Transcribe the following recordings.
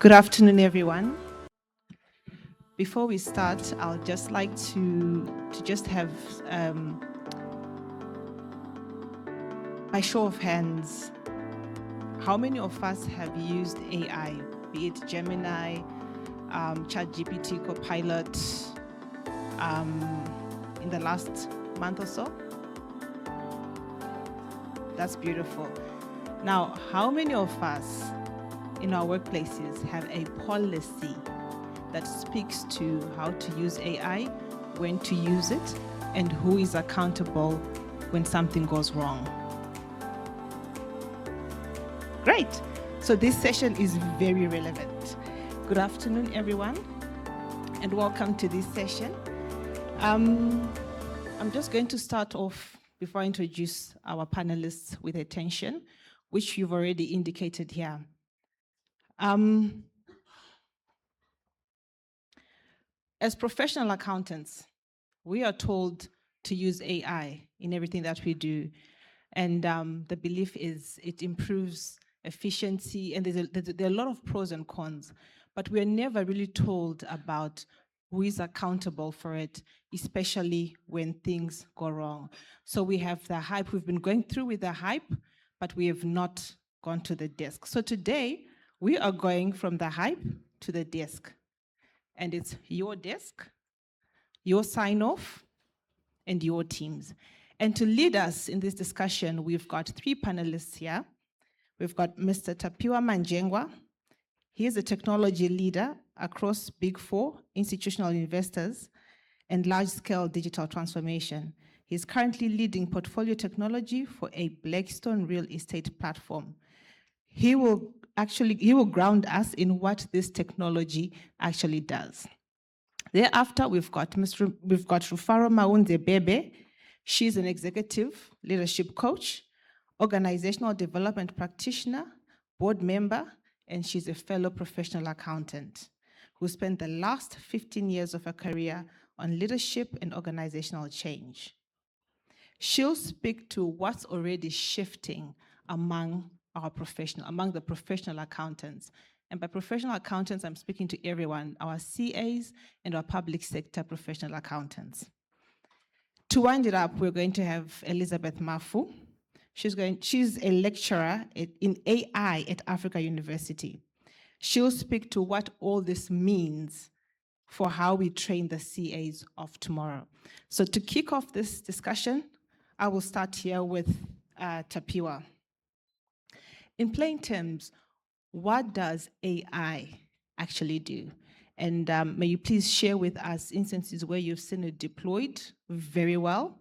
Good afternoon, everyone. Before we start, I'll just like to just have, by show of hands, how many of us have used AI, be it Gemini, ChatGPT, Copilot, in the last month or so? That's beautiful. Now, how many of us in our workplaces have a policy that speaks to how to use AI, when to use it, and who is accountable when something goes wrong? Great. So this session is very relevant. Good afternoon, everyone, and welcome to this session. I'm just going to start off before I introduce our panelists with attention, which you've already indicated here. As professional accountants, we are told to use AI in everything that we do. And the belief is it improves efficiency, and there are a lot of pros and cons, but we're never really told about who is accountable for it, especially when things go wrong. So we have the hype, we've been going through with the hype, but we have not gone to the desk. So today, we are going from the hype to the desk. And it's your desk, your sign-off, and your teams. And to lead us in this discussion, we've got three panelists here. We've got Mr. Tapiwa Manjengwa. He is a technology leader across Big Four, institutional investors, and large-scale digital transformation. He's currently leading portfolio technology for a Blackstone real estate platform. He will ground us in what this technology actually does. Thereafter, we've got Rufaro Maunze. She's an executive leadership coach, organizational development practitioner, board member, and she's a fellow professional accountant who spent the last 15 years of her career on leadership and organizational change. She'll speak to what's already shifting among the professional accountants. And by professional accountants, I'm speaking to everyone, our CAs and our public sector professional accountants. To wind it up, we're going to have Elizabeth Mafu. She's a lecturer in AI at Africa University. She'll speak to what all this means for how we train the CAs of tomorrow. So to kick off this discussion, I will start here with Tapiwa. In plain terms, what does AI actually do? And may you please share with us instances where you've seen it deployed very well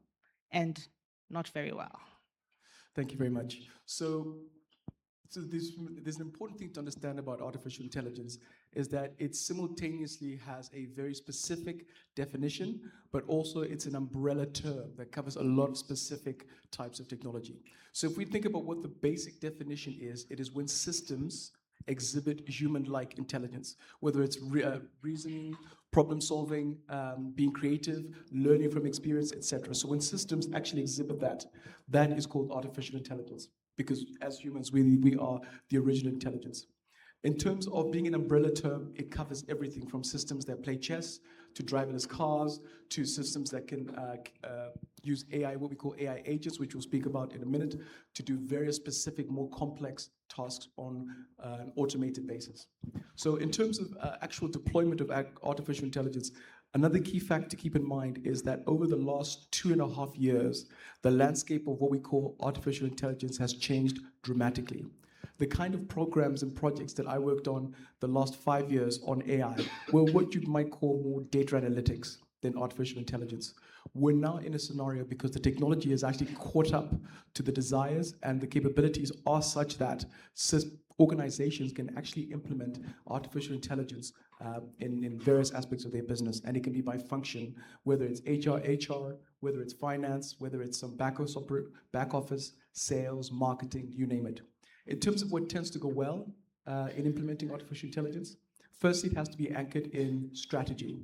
and not very well. Thank you very much. So there's an important thing to understand about artificial intelligence is that it simultaneously has a very specific definition, but also it's an umbrella term that covers a lot of specific types of technology. So if we think about what the basic definition is, it is when systems exhibit human-like intelligence, whether it's reasoning, problem solving, being creative, learning from experience, etc. So when systems actually exhibit that, that is called artificial intelligence, because as humans, we are the original intelligence. In terms of being an umbrella term, it covers everything from systems that play chess, to driverless cars, to systems that can use AI, what we call AI agents, which we'll speak about in a minute, to do various specific, more complex tasks on an automated basis. So in terms of actual deployment of artificial intelligence, another key fact to keep in mind is that over the last 2.5 years, the landscape of what we call artificial intelligence has changed dramatically. The kind of programs and projects that I worked on the last 5 years on AI were what you might call more data analytics than artificial intelligence. We're now in a scenario because the technology has actually caught up to the desires, and the capabilities are such that organizations can actually implement artificial intelligence in various aspects of their business, and it can be by function, whether it's HR, whether it's finance, whether it's some back office, sales, marketing, you name it. In terms of what tends to go well in implementing artificial intelligence, firstly, it has to be anchored in strategy.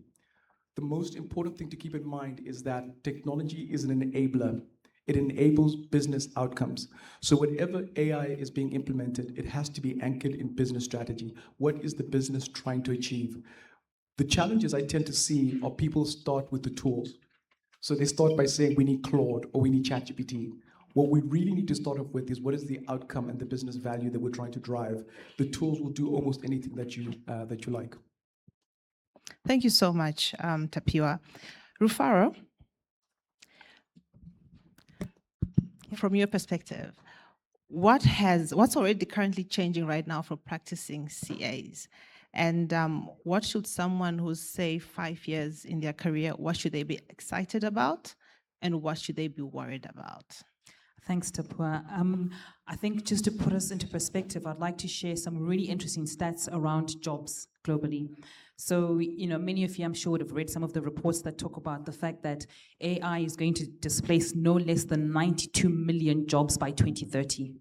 The most important thing to keep in mind is that technology is an enabler. It enables business outcomes. So whatever AI is being implemented, it has to be anchored in business strategy. What is the business trying to achieve? The challenges I tend to see are people start with the tools. So they start by saying we need Claude or we need ChatGPT. What we really need to start off with is what is the outcome and the business value that we're trying to drive. The tools will do almost anything that you like. Thank you so much, Tapiwa. Rufaro, from your perspective, what's already currently changing right now for practicing CAs? And what should someone who's, say, 5 years in their career, what should they be excited about? And what should they be worried about? Thanks, Tapiwa. I think just to put us into perspective, I'd like to share some really interesting stats around jobs globally. So, many of you, I'm sure, would have read some of the reports that talk about the fact that AI is going to displace no less than 92 million jobs by 2030.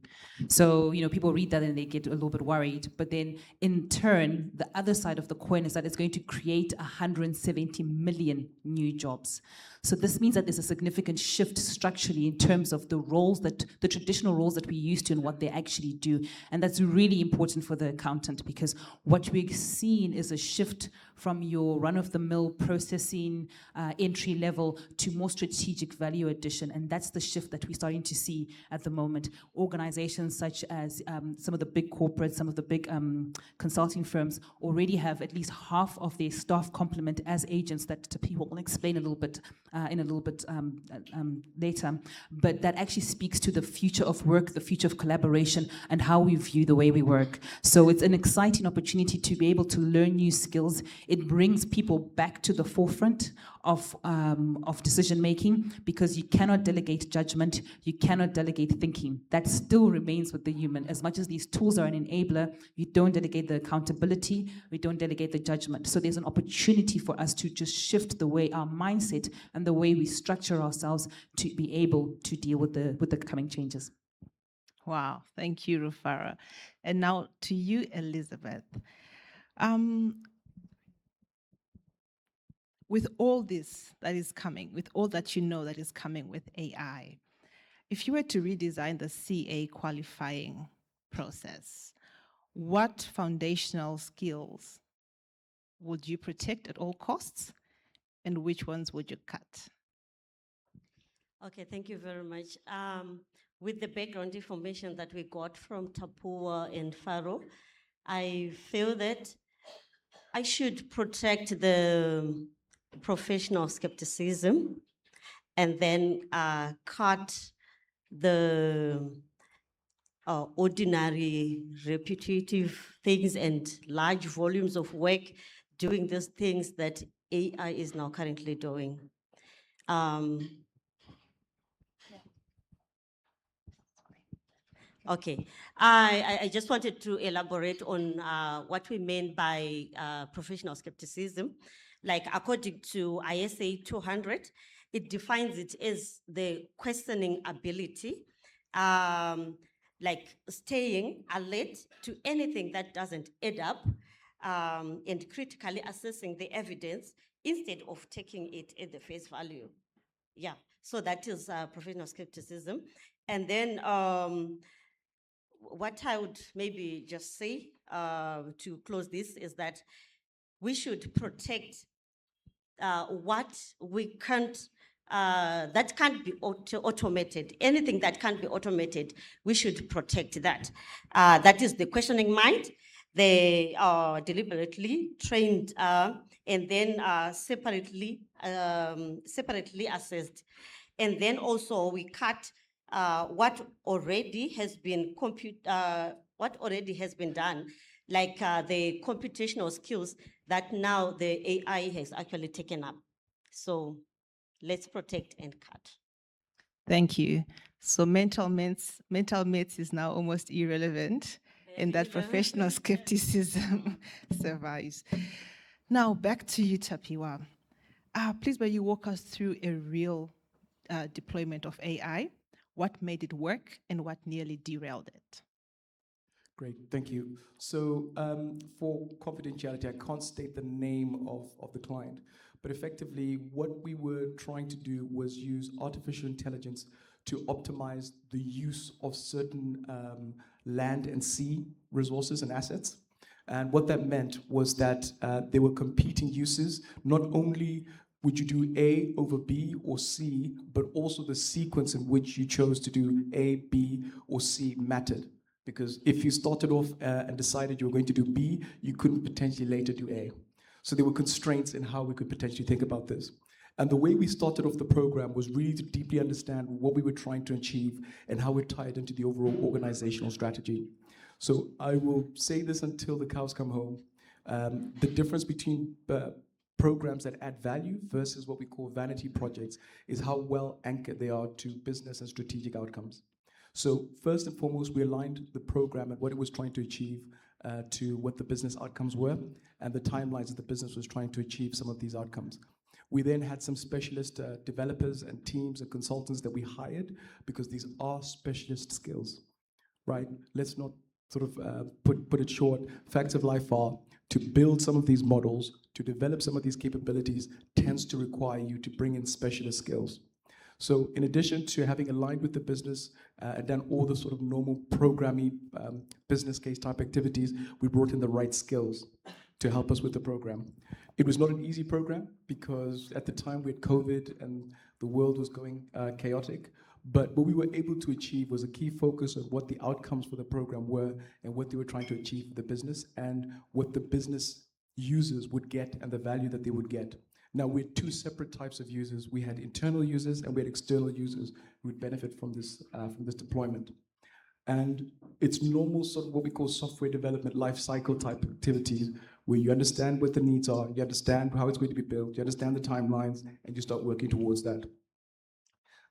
So, people read that and they get a little bit worried. But then, in turn, the other side of the coin is that it's going to create 170 million new jobs. So this means that there's a significant shift structurally in terms of the traditional roles that we used to and what they actually do. And that's really important for the accountant, because what we've seen is a shift from your run-of-the-mill processing entry level to more strategic value addition. And that's the shift that we're starting to see at the moment. Organizations such as some of the big corporates, some of the big consulting firms already have at least half of their staff complement as agents that Tapiwa will explain a little bit later. But that actually speaks to the future of work, the future of collaboration, and how we view the way we work. So it's an exciting opportunity to be able to learn new skills. It brings people back to the forefront of decision making, because you cannot delegate judgment, you cannot delegate thinking. That still remains with the human. As much as these tools are an enabler, you don't delegate the accountability, we don't delegate the judgment. So there's an opportunity for us to just shift the way our mindset and the way we structure ourselves to be able to deal with the coming changes. Wow, thank you, Rufaro. And now to you, Elizabeth. With all this that is coming, with all that you know that is coming with AI, if you were to redesign the CA qualifying process, what foundational skills would you protect at all costs, and which ones would you cut? Okay, thank you very much. With the background information that we got from Tapiwa and Faro, I feel that I should protect the professional skepticism and then cut the ordinary repetitive things and large volumes of work doing these things that AI is now currently doing. Okay, I just wanted to elaborate on what we mean by professional skepticism. Like, according to ISA 200, it defines it as the questioning ability, like staying alert to anything that doesn't add up, and critically assessing the evidence instead of taking it at the face value. Yeah, so that is professional skepticism. And then what I would maybe just say to close this is that we should protect what we can't, that can't be automated. Anything that can't be automated, we should protect that. That is the questioning mind, the deliberately trained, and then separately assessed. And then also we cut what already has been done, like the computational skills that now the AI has actually taken up. So let's protect and cut. Thank you. So mental myths is now almost irrelevant, and that professional skepticism survives. Now back to you, Tapiwa. Please, will you walk us through a real deployment of AI? What made it work and what nearly derailed it? Great, thank you. So for confidentiality, I can't state the name of the client, but effectively what we were trying to do was use artificial intelligence to optimize the use of certain land and sea resources and assets. And what that meant was that there were competing uses. Not only would you do A over B or C, but also the sequence in which you chose to do A, B, or C mattered. Because if you started off and decided you were going to do B, you couldn't potentially later do A. So there were constraints in how we could potentially think about this. And the way we started off the program was really to deeply understand what we were trying to achieve and how it tied into the overall organizational strategy. So I will say this until the cows come home. The difference between programs that add value versus what we call vanity projects is how well anchored they are to business and strategic outcomes. So first and foremost, we aligned the program and what it was trying to achieve to what the business outcomes were and the timelines that the business was trying to achieve some of these outcomes. We then had some specialist developers and teams and consultants that we hired because these are specialist skills, right? Let's not sort of put it short. Facts of life are to build some of these models, to develop some of these capabilities tends to require you to bring in specialist skills. So in addition to having aligned with the business and done all the sort of normal programming business case type activities, we brought in the right skills to help us with the program. It was not an easy program because at the time we had COVID and the world was going chaotic, but what we were able to achieve was a key focus on what the outcomes for the program were and what they were trying to achieve for the business and what the business users would get and the value that they would get. Now, we had two separate types of users. We had internal users and we had external users who would benefit from this deployment. And it's normal sort of what we call software development life cycle type activities where you understand what the needs are, you understand how it's going to be built, you understand the timelines, and you start working towards that.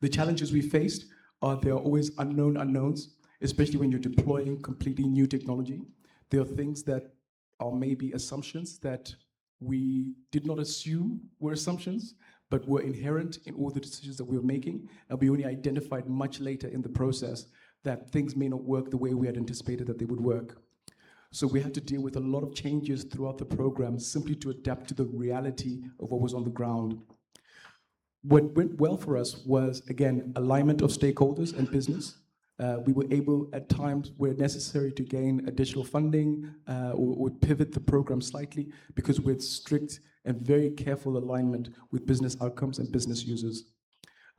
The challenges we faced are there are always unknown unknowns, especially when you're deploying completely new technology. There are things that are maybe assumptions that we did not assume were assumptions, but were inherent in all the decisions that we were making, and we only identified much later in the process that things may not work the way we had anticipated that they would work. So we had to deal with a lot of changes throughout the program simply to adapt to the reality of what was on the ground. What went well for us was, again, alignment of stakeholders and business. We were able, at times where necessary, to gain additional funding or pivot the program slightly because we had strict and very careful alignment with business outcomes and business users.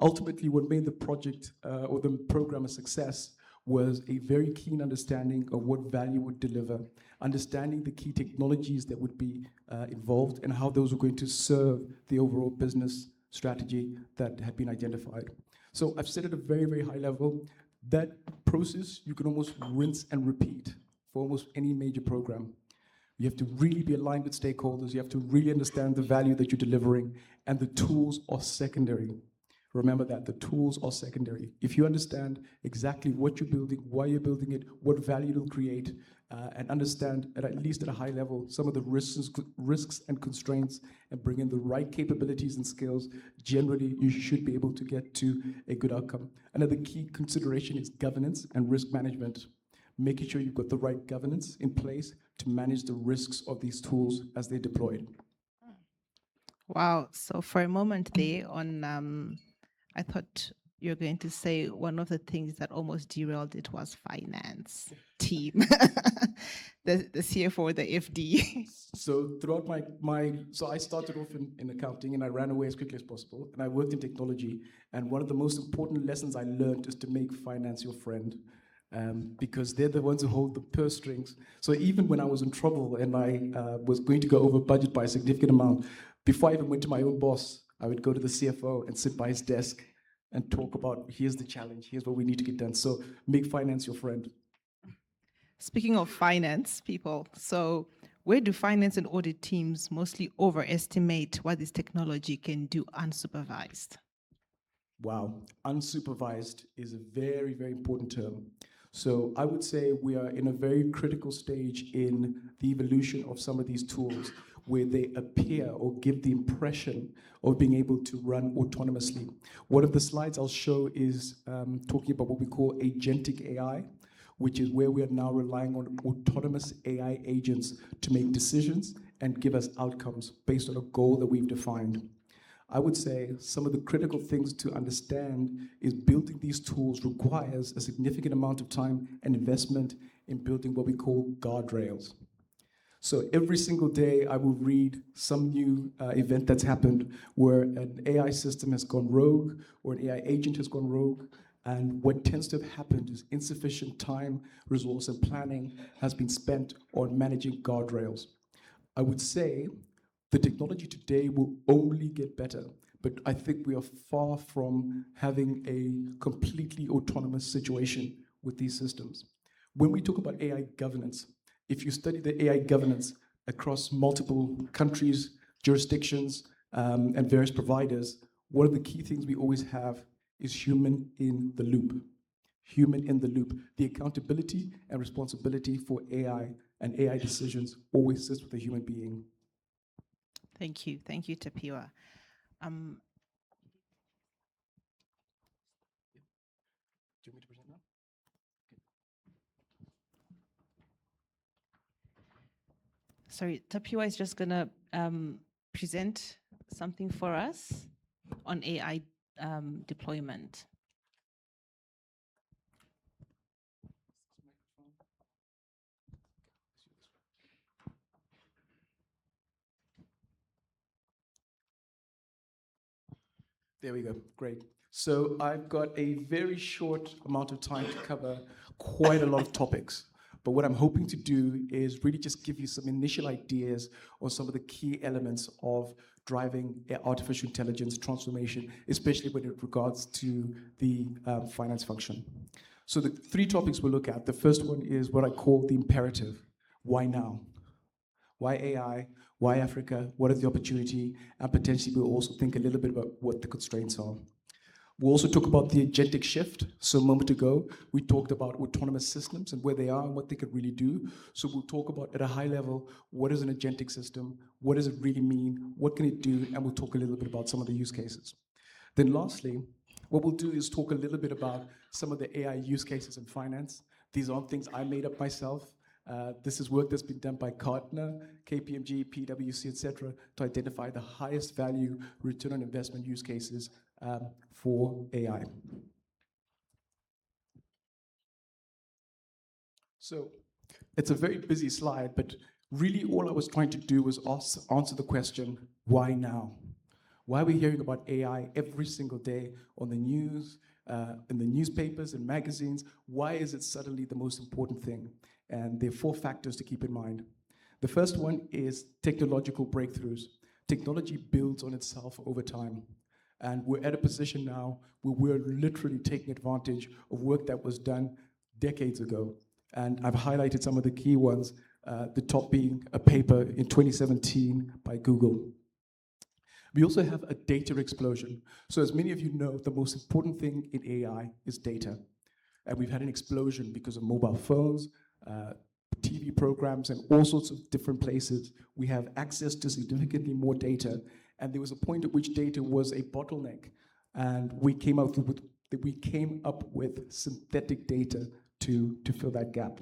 Ultimately, what made the project or the program a success was a very keen understanding of what value would deliver, understanding the key technologies that would be involved and how those were going to serve the overall business strategy that had been identified. So I've said at a very, very high level, that process you can almost rinse and repeat for almost any major program. You have to really be aligned with stakeholders, you have to really understand the value that you're delivering, and the tools are secondary. Remember that, the tools are secondary. If you understand exactly what you're building, why you're building it, what value it'll create, and understand at least at a high level some of the risks and constraints and bring in the right capabilities and skills, generally you should be able to get to a good outcome. Another key consideration is governance and risk management. Making sure you've got the right governance in place to manage the risks of these tools as they're deployed. Wow. So for a moment there I thought you're going to say one of the things that almost derailed it was finance team, the CFO, the FD. So throughout so I started off in accounting and I ran away as quickly as possible and I worked in technology. And one of the most important lessons I learned is to make finance your friend. Because they're the ones who hold the purse strings. So even when I was in trouble and I was going to go over budget by a significant amount, before I even went to my own boss, I would go to the CFO and sit by his desk and talk about, here's the challenge, here's what we need to get done. So make finance your friend. Speaking of finance, people, so where do finance and audit teams mostly overestimate what this technology can do unsupervised? Wow, unsupervised is a very, very important term. So I would say we are in a very critical stage in the evolution of some of these tools where they appear or give the impression of being able to run autonomously. One of the slides I'll show is talking about what we call agentic AI, which is where we are now relying on autonomous AI agents to make decisions and give us outcomes based on a goal that we've defined. I would say some of the critical things to understand is building these tools requires a significant amount of time and investment in building what we call guardrails. So every single day I will read some new event that's happened where an AI system has gone rogue or an AI agent has gone rogue. And what tends to have happened is insufficient time, resource, and planning has been spent on managing guardrails. I would say the technology today will only get better, but I think we are far from having a completely autonomous situation with these systems. When we talk about AI governance, if you study the AI governance across multiple countries, jurisdictions, and various providers, one of the key things we always have is human in the loop. Human in the loop. The accountability and responsibility for AI and AI decisions always sits with a human being. Thank you, Tapiwa. Do you want me to present now? Sorry, Tapiwa is just going to present something for us on AI deployment. There we go, great. So I've got a very short amount of time to cover quite a lot of topics. But what I'm hoping to do is really just give you some initial ideas on some of the key elements of driving artificial intelligence transformation, especially when it regards to the finance function. So the three topics we'll look at, the first one is what I call the imperative. Why now? Why AI? Why Africa? What is the opportunity? And potentially we'll also think a little bit about what the constraints are. We'll also talk about the agentic shift. So a moment ago, we talked about autonomous systems and where they are and what they could really do. So we'll talk about at a high level, what is an agentic system? What does it really mean? What can it do? And we'll talk a little bit about some of the use cases. Then lastly, what we'll do is talk a little bit about some of the AI use cases in finance. These aren't things I made up myself. This is work that's been done by Gartner, KPMG, PwC, etc., to identify the highest value return on investment use cases for AI. So it's a very busy slide, but really all I was trying to do was answer the question, why now? Why are we hearing about AI every single day on the news, in the newspapers and magazines? Why is it suddenly the most important thing? And there are four factors to keep in mind. The first one is technological breakthroughs. Technology builds on itself over time. And we're at a position now where we're literally taking advantage of work that was done decades ago. And I've highlighted some of the key ones, the top being a paper in 2017 by Google. We also have a data explosion. So as many of you know, the most important thing in AI is data. And we've had an explosion because of mobile phones, TV programs, and all sorts of different places. We have access to significantly more data. And there was a point at which data was a bottleneck. And we came up with synthetic data to fill that gap.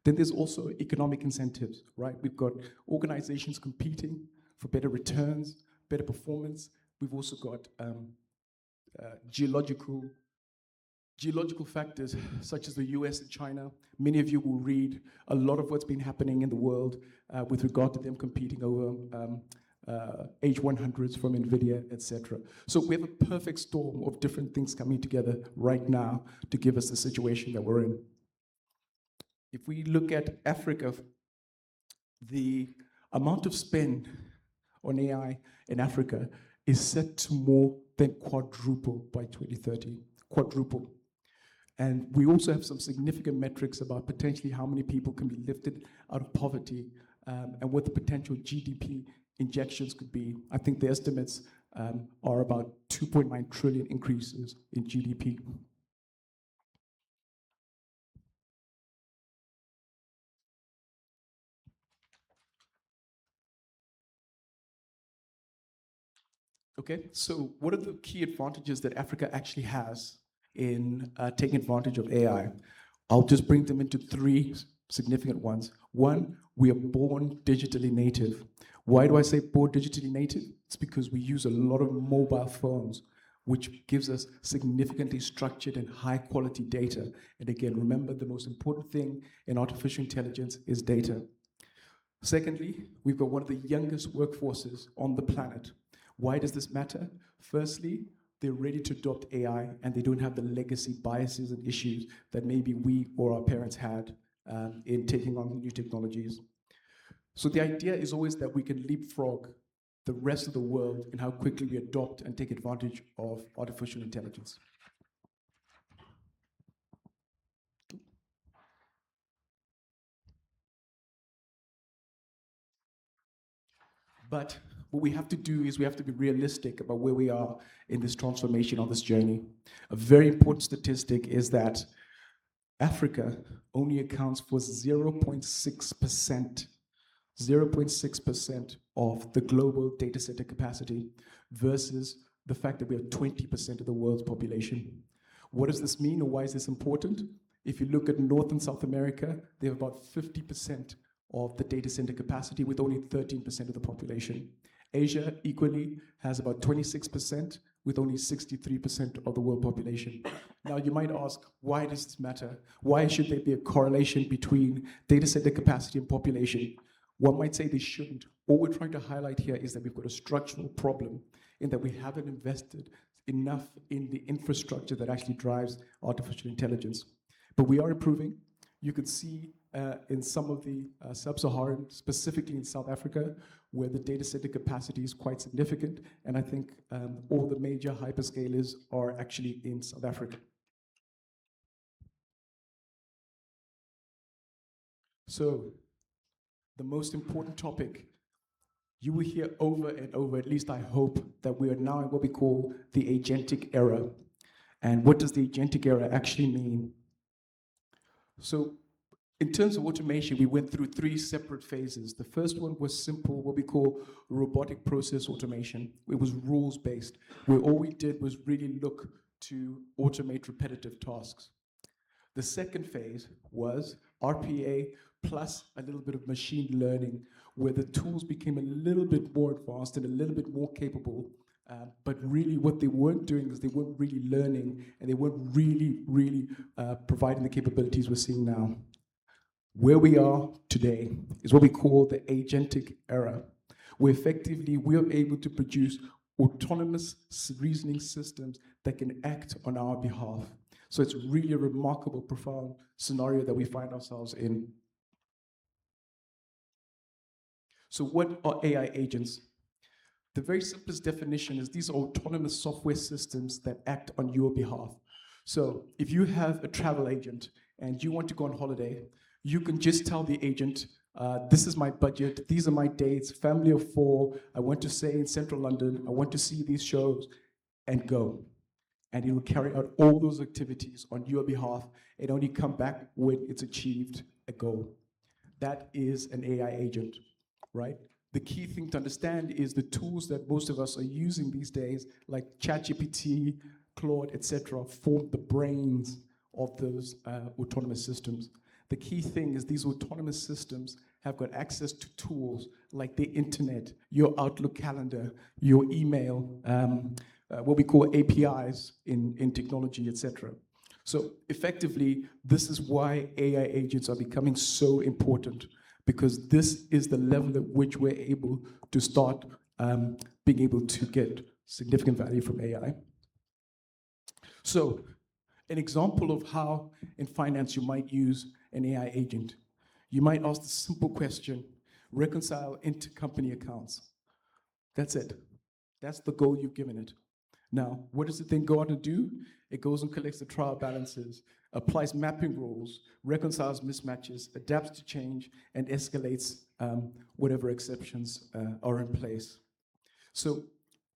Then there's also economic incentives, right? We've got organizations competing for better returns, better performance. We've also got geological factors such as the US and China. Many of you will read a lot of what's been happening in the world with regard to them competing over H100s from NVIDIA, etc. So we have a perfect storm of different things coming together right now to give us the situation that we're in. If we look at Africa, the amount of spend on AI in Africa is set to more than quadruple by 2030, quadruple. And we also have some significant metrics about potentially how many people can be lifted out of poverty and what the potential GDP injections could be. I think the estimates are about 2.9 trillion increases in GDP. Okay, so what are the key advantages that Africa actually has in taking advantage of AI? I'll just bring them into three significant ones. One, we are born digitally native. Why do I say born digitally native? It's because we use a lot of mobile phones, which gives us significantly structured and high quality data. And again, remember, the most important thing in artificial intelligence is data. Secondly, we've got one of the youngest workforces on the planet. Why does this matter? Firstly, they're ready to adopt AI and they don't have the legacy biases and issues that maybe we or our parents had in taking on new technologies. So the idea is always that we can leapfrog the rest of the world in how quickly we adopt and take advantage of artificial intelligence. But what we have to do is we have to be realistic about where we are in this transformation, on this journey. A very important statistic is that Africa only accounts for 0.6% of the global data center capacity versus the fact that we have 20% of the world's population. What does this mean, or why is this important? If you look at North and South America, they have about 50% of the data center capacity with only 13% of the population. Asia equally has about 26% with only 63% of the world population. Now you might ask, why does this matter? Why should there be a correlation between data center capacity and population? One might say they shouldn't. All we're trying to highlight here is that we've got a structural problem in that we haven't invested enough in the infrastructure that actually drives artificial intelligence. But we are improving. You could see in some of the sub-Saharan, specifically in South Africa, where the data center capacity is quite significant, and I think all the major hyperscalers are actually in South Africa. So, the most important topic, you will hear over and over, at least I hope, that we are now in what we call the agentic era. And what does the agentic era actually mean? So, in terms of automation, we went through three separate phases. The first one was simple, what we call robotic process automation. It was rules-based, where all we did was really look to automate repetitive tasks. The second phase was RPA plus a little bit of machine learning, where the tools became a little bit more advanced and a little bit more capable. But really what they weren't doing is they weren't really learning, and they weren't really providing the capabilities we're seeing now. Where we are today is what we call the agentic era, where effectively we are able to produce autonomous reasoning systems that can act on our behalf. So it's really a remarkable, profound scenario that we find ourselves in. So what are AI agents? The very simplest definition is these are autonomous software systems that act on your behalf. So if you have a travel agent and you want to go on holiday, you can just tell the agent, this is my budget, these are my dates, family of 4, I want to stay in central London, I want to see these shows, and go. And it will carry out all those activities on your behalf and only come back when it's achieved a goal. That is an AI agent, right? The key thing to understand is the tools that most of us are using these days, like ChatGPT, Claude, etc., form the brains of those autonomous systems. The key thing is these autonomous systems have got access to tools like the internet, your Outlook calendar, your email, what we call APIs in technology, etc. So effectively, this is why AI agents are becoming so important, because this is the level at which we're able to start being able to get significant value from AI. So an example of how in finance you might use an AI agent. You might ask the simple question, reconcile intercompany accounts. That's it. That's the goal you've given it. Now, what does it then go on to do? It goes and collects the trial balances, applies mapping rules, reconciles mismatches, adapts to change, and escalates whatever exceptions are in place. So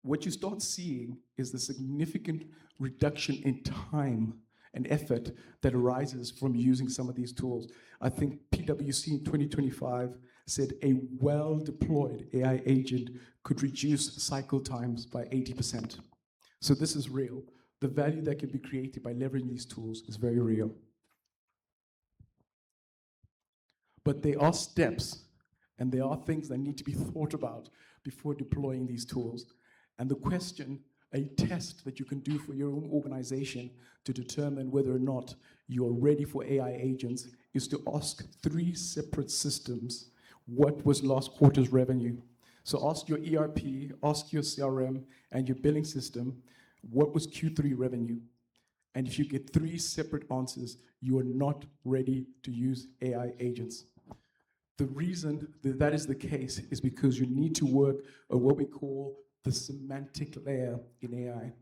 what you start seeing is the significant reduction in time and effort that arises from using some of these tools. I think PwC in 2025 said a well-deployed AI agent could reduce cycle times by 80%. So this is real. The value that can be created by leveraging these tools is very real. But there are steps and there are things that need to be thought about before deploying these tools. And the question, a test that you can do for your own organization to determine whether or not you're ready for AI agents is to ask 3 separate systems, what was last quarter's revenue? So ask your ERP, ask your CRM, and your billing system, what was Q3 revenue? And if you get 3 separate answers, you are not ready to use AI agents. The reason that that is the case is because you need to work on what we call the semantic layer in AI.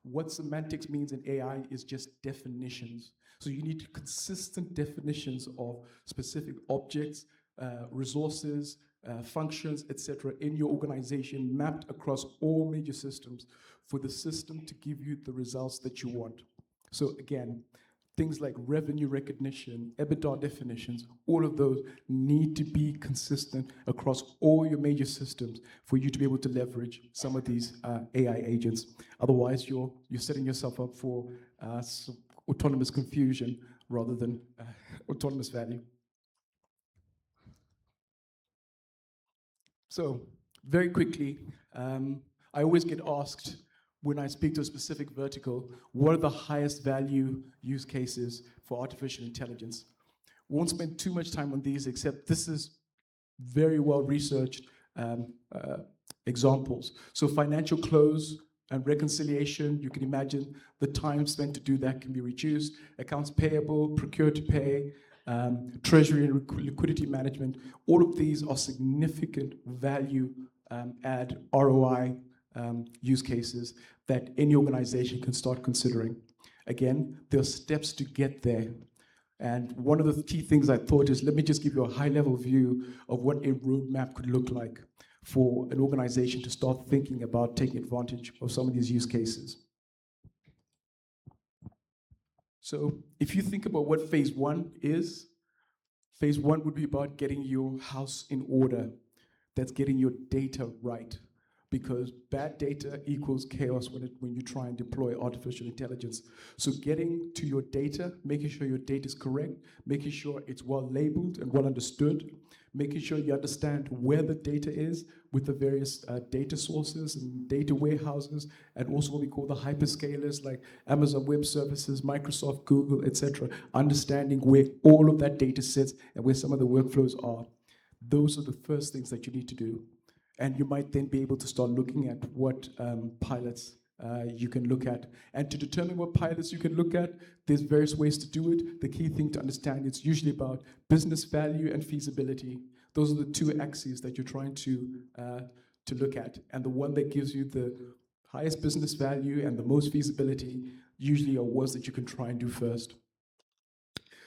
What semantics means in AI is just definitions. So you need consistent definitions of specific objects, resources, functions, etc. in your organization mapped across all major systems for the system to give you the results that you want. So again, things like revenue recognition, EBITDA definitions, all of those need to be consistent across all your major systems for you to be able to leverage some of these AI agents. Otherwise, you're setting yourself up for some autonomous confusion rather than autonomous value. So, very quickly, I always get asked when I speak to a specific vertical, what are the highest value use cases for artificial intelligence? Won't spend too much time on these, except this is very well researched examples. So financial close and reconciliation, you can imagine the time spent to do that can be reduced. Accounts payable, procure to pay, treasury and liquidity management, all of these are significant value add ROI use cases that any organization can start considering. Again, there are steps to get there. And one of the key things I thought is, let me just give you a high-level view of what a roadmap could look like for an organization to start thinking about taking advantage of some of these use cases. So if you think about what phase 1 is, phase 1 would be about getting your house in order. That's getting your data right. Because bad data equals chaos when you try and deploy artificial intelligence. So getting to your data, making sure your data is correct, making sure it's well labeled and well understood, making sure you understand where the data is with the various data sources and data warehouses, and also what we call the hyperscalers like Amazon Web Services, Microsoft, Google, etc. Understanding where all of that data sits and where some of the workflows are. Those are the first things that you need to do. And you might then be able to start looking at what pilots you can look at. And to determine what pilots you can look at, there's various ways to do it. The key thing to understand, it's usually about business value and feasibility. Those are the 2 axes that you're trying to look at. And the one that gives you the highest business value and the most feasibility usually are ones that you can try and do first.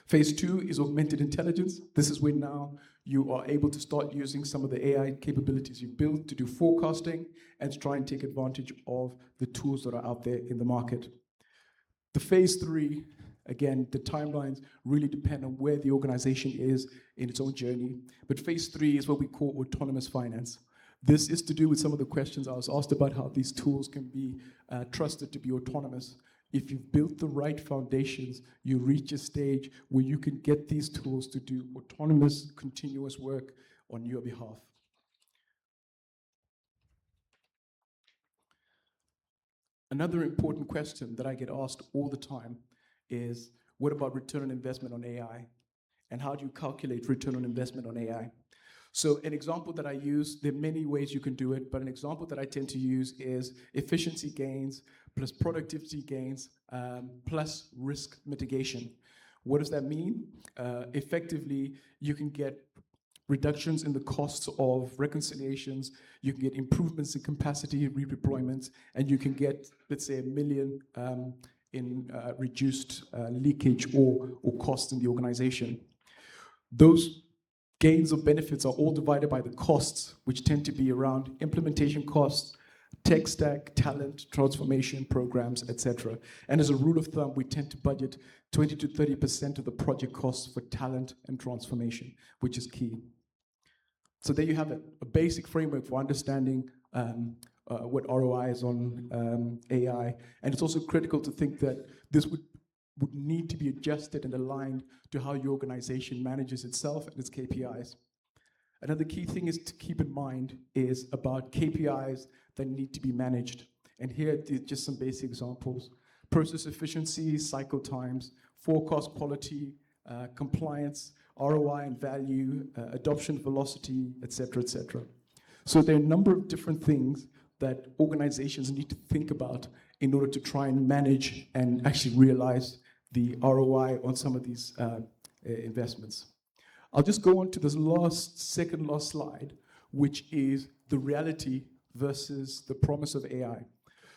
Phase 2 is augmented intelligence. This is when now you are able to start using some of the AI capabilities you built to do forecasting and to try and take advantage of the tools that are out there in the market. The phase 3, again, the timelines really depend on where the organization is in its own journey. But phase 3 is what we call autonomous finance. This is to do with some of the questions I was asked about how these tools can be trusted to be autonomous. If you've built the right foundations, you reach a stage where you can get these tools to do autonomous, continuous work on your behalf. Another important question that I get asked all the time is, what about return on investment on AI? And how do you calculate return on investment on AI? So an example that I use, there are many ways you can do it, but an example that I tend to use is efficiency gains plus productivity gains plus risk mitigation. What does that mean? Effectively, you can get reductions in the costs of reconciliations, you can get improvements in capacity redeployments, and you can get, let's say, $1 million in reduced leakage or cost in the organization. Those gains or benefits are all divided by the costs, which tend to be around implementation costs, tech stack, talent, transformation programs, etc. And as a rule of thumb, we tend to budget 20 to 30% of the project costs for talent and transformation, which is key. So there you have it, a basic framework for understanding what ROI is on AI. And it's also critical to think that this would would need to be adjusted and aligned to how your organization manages itself and its KPIs. Another key thing is to keep in mind is about KPIs that need to be managed. And here are just some basic examples. Process efficiency, cycle times, forecast quality, compliance, ROI and value, adoption velocity, et cetera, et cetera. So there are a number of different things that organizations need to think about in order to try and manage and actually realize the ROI on some of these investments. I'll just go on to this second last slide, which is the reality versus the promise of AI.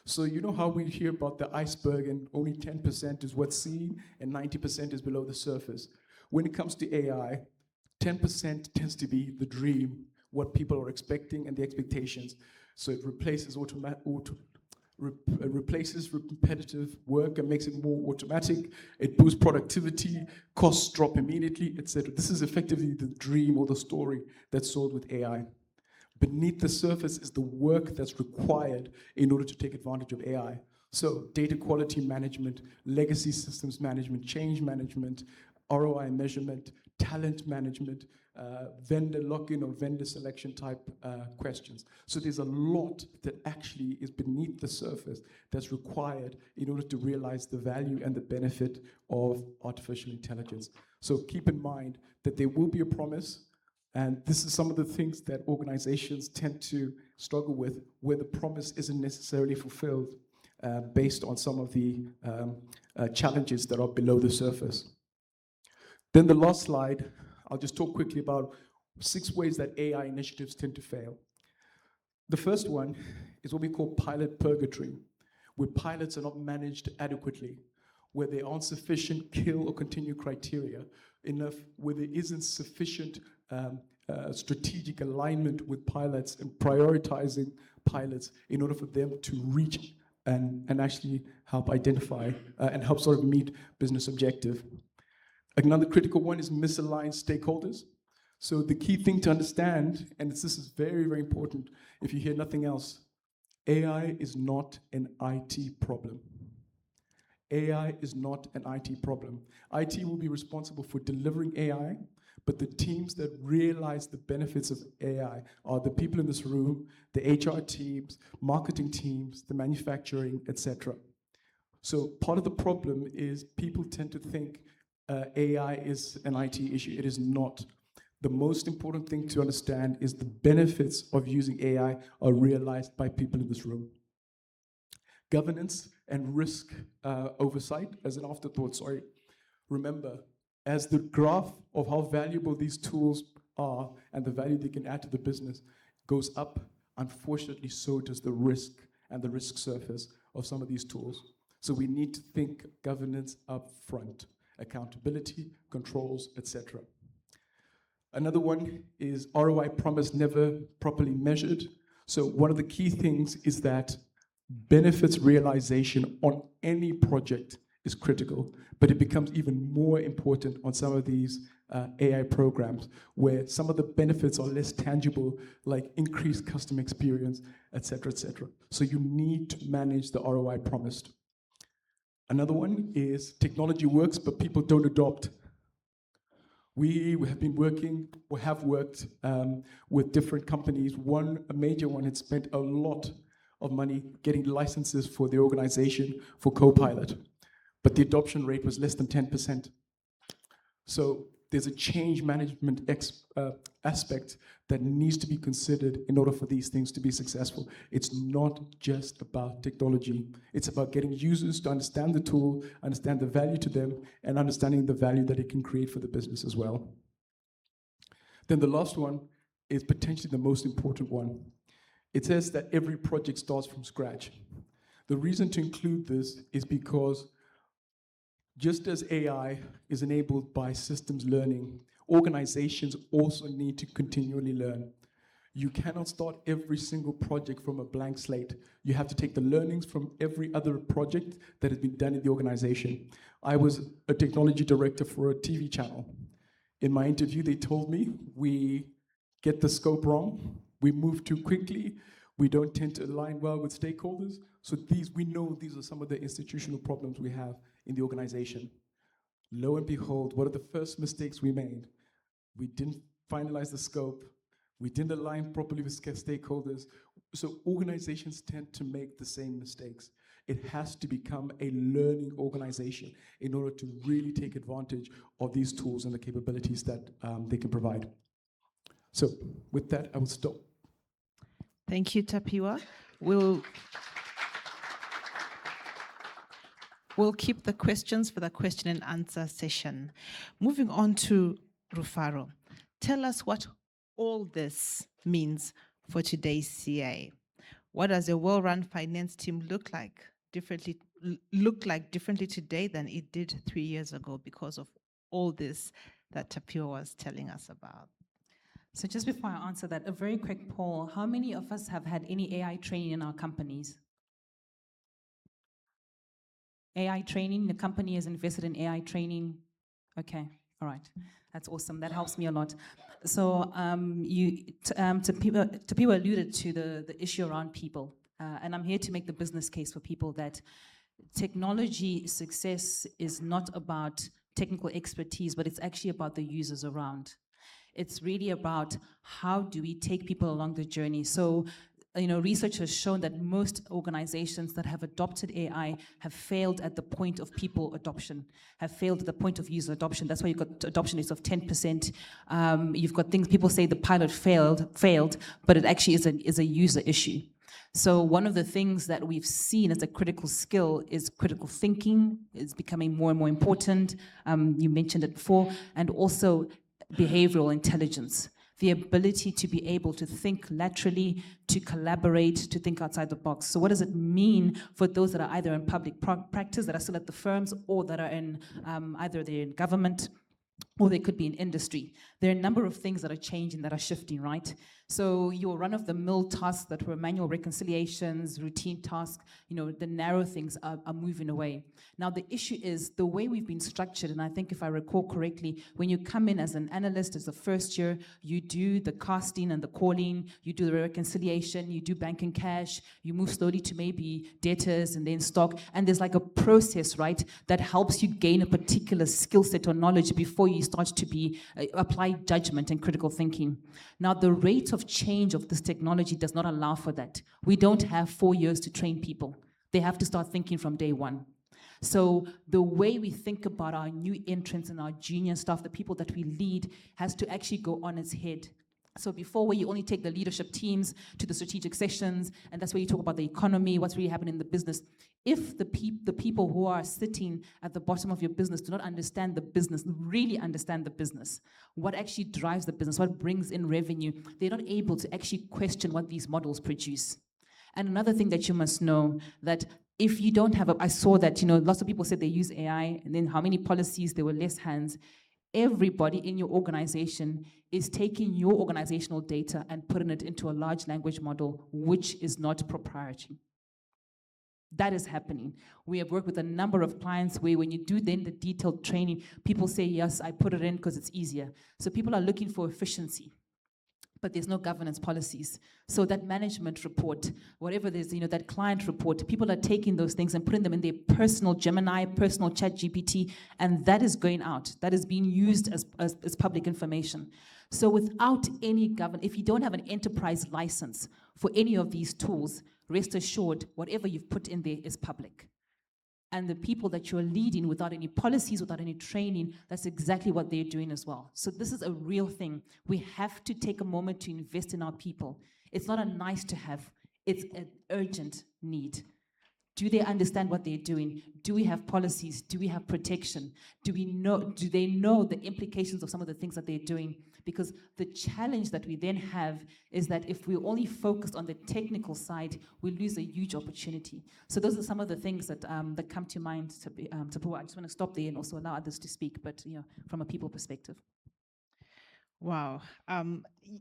So you know how we hear about the iceberg and only 10% is what's seen and 90% is below the surface. When it comes to AI, 10% tends to be the dream, what people are expecting and the expectations. So it replaces replaces repetitive work and makes it more automatic. It boosts productivity, costs drop immediately, etc. This is effectively the dream or the story that's sold with AI. Beneath the surface is the work that's required in order to take advantage of AI. So data quality management, legacy systems management, change management, ROI measurement, talent management, vendor lock-in or vendor selection type questions. So there's a lot that actually is beneath the surface that's required in order to realize the value and the benefit of artificial intelligence. So keep in mind that there will be a promise, and this is some of the things that organizations tend to struggle with, where the promise isn't necessarily fulfilled based on some of the challenges that are below the surface. Then the last slide, I'll just talk quickly about 6 ways that AI initiatives tend to fail. The first one is what we call pilot purgatory, where pilots are not managed adequately, where there aren't sufficient kill or continue criteria enough, where there isn't sufficient strategic alignment with pilots and prioritizing pilots in order for them to reach and actually help identify and help sort of meet business objective. Another critical one is misaligned stakeholders. So the key thing to understand, and this is very, very important, if you hear nothing else, AI is not an IT problem. AI is not an IT problem. IT will be responsible for delivering AI, but the teams that realize the benefits of AI are the people in this room, the HR teams, marketing teams, the manufacturing, etc. So part of the problem is people tend to think AI is an IT issue. It is not. The most important thing to understand is the benefits of using AI are realized by people in this room. Governance and risk oversight as an afterthought, sorry. Remember, as the graph of how valuable these tools are and the value they can add to the business goes up, unfortunately, so does the risk and the risk surface of some of these tools. So we need to think governance up front. Accountability, controls, etc. Another one is ROI promise never properly measured. So one of the key things is that benefits realization on any project is critical, but it becomes even more important on some of these AI programs where some of the benefits are less tangible, like increased customer experience, etc., etc. So you need to manage the ROI promised. Another one is technology works, but people don't adopt. We have been working, or have worked with different companies. A major one had spent a lot of money getting licenses for the organization for Copilot, but the adoption rate was less than 10%. So there's a change management aspect that needs to be considered in order for these things to be successful. It's not just about technology. It's about getting users to understand the tool, understand the value to them, and understanding the value that it can create for the business as well. Then the last one is potentially the most important one. It says that every project starts from scratch. The reason to include this is because just as AI is enabled by systems learning, organizations also need to continually learn. You cannot start every single project from a blank slate. You have to take the learnings from every other project that has been done in the organization. I was a technology director for a TV channel. In my interview, they told me we get the scope wrong, we move too quickly, We don't tend to align well with stakeholders. So we know these are some of the institutional problems we have in the organization. Lo and behold, what are the first mistakes we made? We didn't finalize the scope. We didn't align properly with stakeholders. So organizations tend to make the same mistakes. It has to become a learning organization in order to really take advantage of these tools and the capabilities that they can provide. So with that, I will stop. Thank you, Tapiwa. We'll keep the questions for the question and answer session. Moving on to Rufaro. Tell us what all this means for today's CA. What does a well-run finance team look like differently today than it did 3 years ago because of all this that Tapiwa was telling us about? So just before I answer that, a very quick poll. How many of us have had any AI training in our companies? AI training, the company has invested in AI training. Okay, all right, that's awesome. That helps me a lot. So Tapiwa alluded to the issue around people, and I'm here to make the business case for people that technology success is not about technical expertise, but it's actually about the users around. It's really about how do we take people along the journey. So, research has shown that most organizations that have adopted AI have failed at the point of people adoption, have failed at the point of user adoption. That's why you've got adoption rates of 10%. You've got things, people say the pilot failed, but it actually is a user issue. So one of the things that we've seen as a critical skill is critical thinking is becoming more and more important. You mentioned it before, and also behavioral intelligence, the ability to be able to think laterally, to collaborate, to think outside the box. So what does it mean for those that are either in public practice, that are still at the firms, or that are in either they're in government, or they could be in industry? There are a number of things that are changing, that are shifting, right? So your run-of-the-mill tasks that were manual reconciliations, routine tasks, the narrow things are moving away. Now the issue is the way we've been structured, and I think if I recall correctly, when you come in as an analyst, as a first year, you do the casting and the calling, you do the reconciliation, you do bank and cash, you move slowly to maybe debtors and then stock, and there's like a process, right, that helps you gain a particular skill set or knowledge before you start to be apply judgment and critical thinking. Now the rate of change of this technology does not allow for that. We don't have 4 years to train people. They have to start thinking from day one. So the way we think about our new entrants and our junior staff, the people that we lead, has to actually go on its head. So before, where you only take the leadership teams to the strategic sessions, and that's where you talk about the economy, what's really happening in the business. If the people who are sitting at the bottom of your business do not understand the business, really understand the business, what actually drives the business, what brings in revenue, they're not able to actually question what these models produce. And another thing that you must know, that if you don't have I saw that, lots of people said they use AI, and then how many policies, there were less hands. Everybody in your organization is taking your organizational data and putting it into a large language model, which is not proprietary. That is happening. We have worked with a number of clients where when you do then the detailed training, people say, yes, I put it in because it's easier. So people are looking for efficiency, but there's no governance policies. So that management report, whatever there's, that client report, people are taking those things and putting them in their personal Gemini, personal ChatGPT, and that is going out. That is being used as public information. So without any governance, if you don't have an enterprise license for any of these tools, rest assured, whatever you've put in there is public. And the people that you're leading without any policies, without any training, that's exactly what they're doing as well. So this is a real thing. We have to take a moment to invest in our people. It's not a nice to have, it's an urgent need. Do they understand what they're doing? Do we have policies? Do we have protection? Do they know the implications of some of the things that they're doing? Because the challenge that we then have is that if we only focus on the technical side, we lose a huge opportunity. So those are some of the things that that come to mind. Tapiwa, I just want to stop there and also allow others to speak, but from a people perspective. Wow.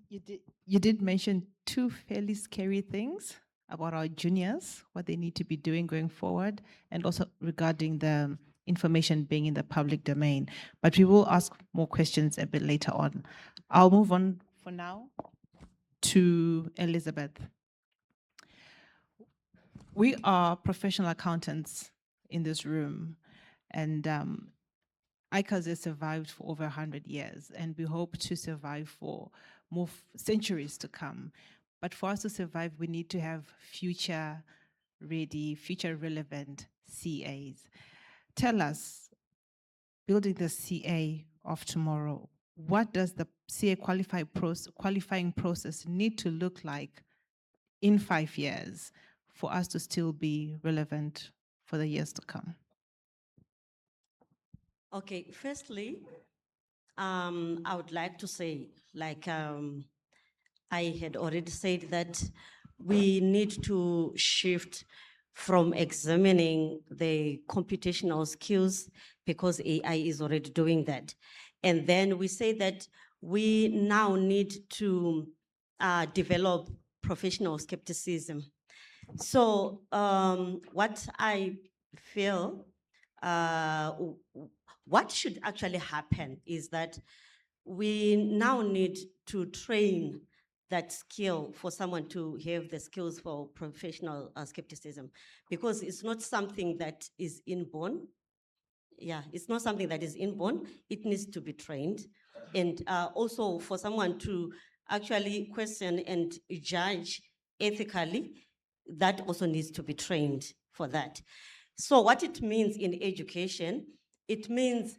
You did mention two fairly scary things about our juniors, what they need to be doing going forward, and also regarding the information being in the public domain. But we will ask more questions a bit later on. I'll move on for now to Elizabeth. We are professional accountants in this room, and ICAZ has survived for over 100 years, and we hope to survive for more centuries to come. But for us to survive, we need to have future-ready, future-relevant CAs. Tell us, building the CA of tomorrow, what does the CA qualifying process need to look like in 5 years for us to still be relevant for the years to come? Okay, firstly, I would like to say, like I had already said, that we need to shift from examining the computational skills, because AI is already doing that. And then we say that we now need to develop professional skepticism. So what I feel, what should actually happen is that we now need to train that skill for someone to have the skills for professional skepticism, because it's not something that is inborn. Yeah, it's not something that is inborn. It needs to be trained. And also for someone to actually question and judge ethically, that also needs to be trained for that. So what it means in education, it means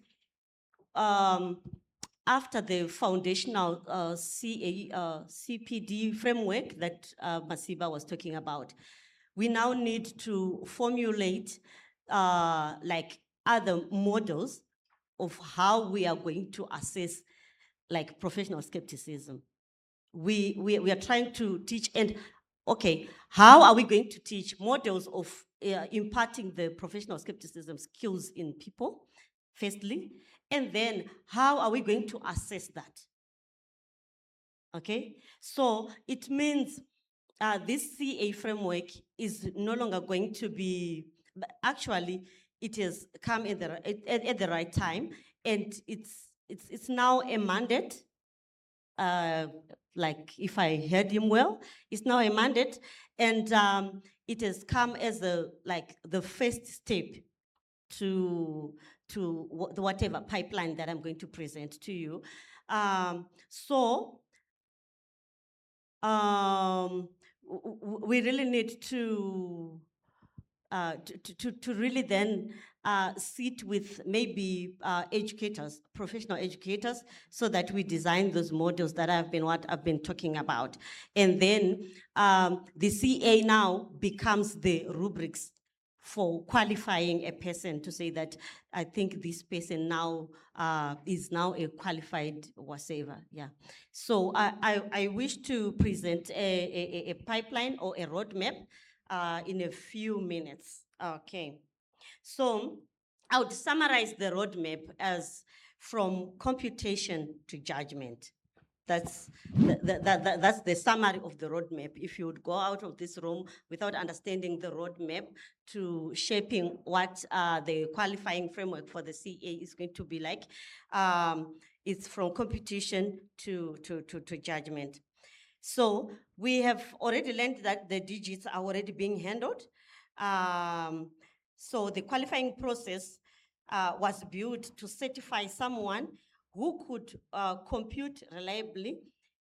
after the foundational CPD framework that Masiba was talking about, we now need to formulate like other models of how we are going to assess like professional skepticism. We are trying to teach, and okay, how are we going to teach models of imparting the professional skepticism skills in people, firstly, and then how are we going to assess that? Okay, so it means this CA framework is no longer going to be, actually, it has come at the right time, and it's now a mandate. Like if I heard him well, it's now a mandate, and it has come as the first step to whatever pipeline that I'm going to present to you. We really need to really then sit with maybe educators, professional educators, so that we design those models that I've been talking about. And then the CA now becomes the rubrics for qualifying a person, to say that I think this person now is now a qualified whatever. Yeah. So I wish to present a pipeline or a roadmap in a few minutes. Okay. So I would summarize the roadmap as from computation to judgment. That's the summary of the roadmap. If you would go out of this room without understanding the roadmap to shaping what the qualifying framework for the CA is going to be like, it's from computation to judgment. So we have already learned that the digits are already being handled. So the qualifying process was built to certify someone who could compute reliably.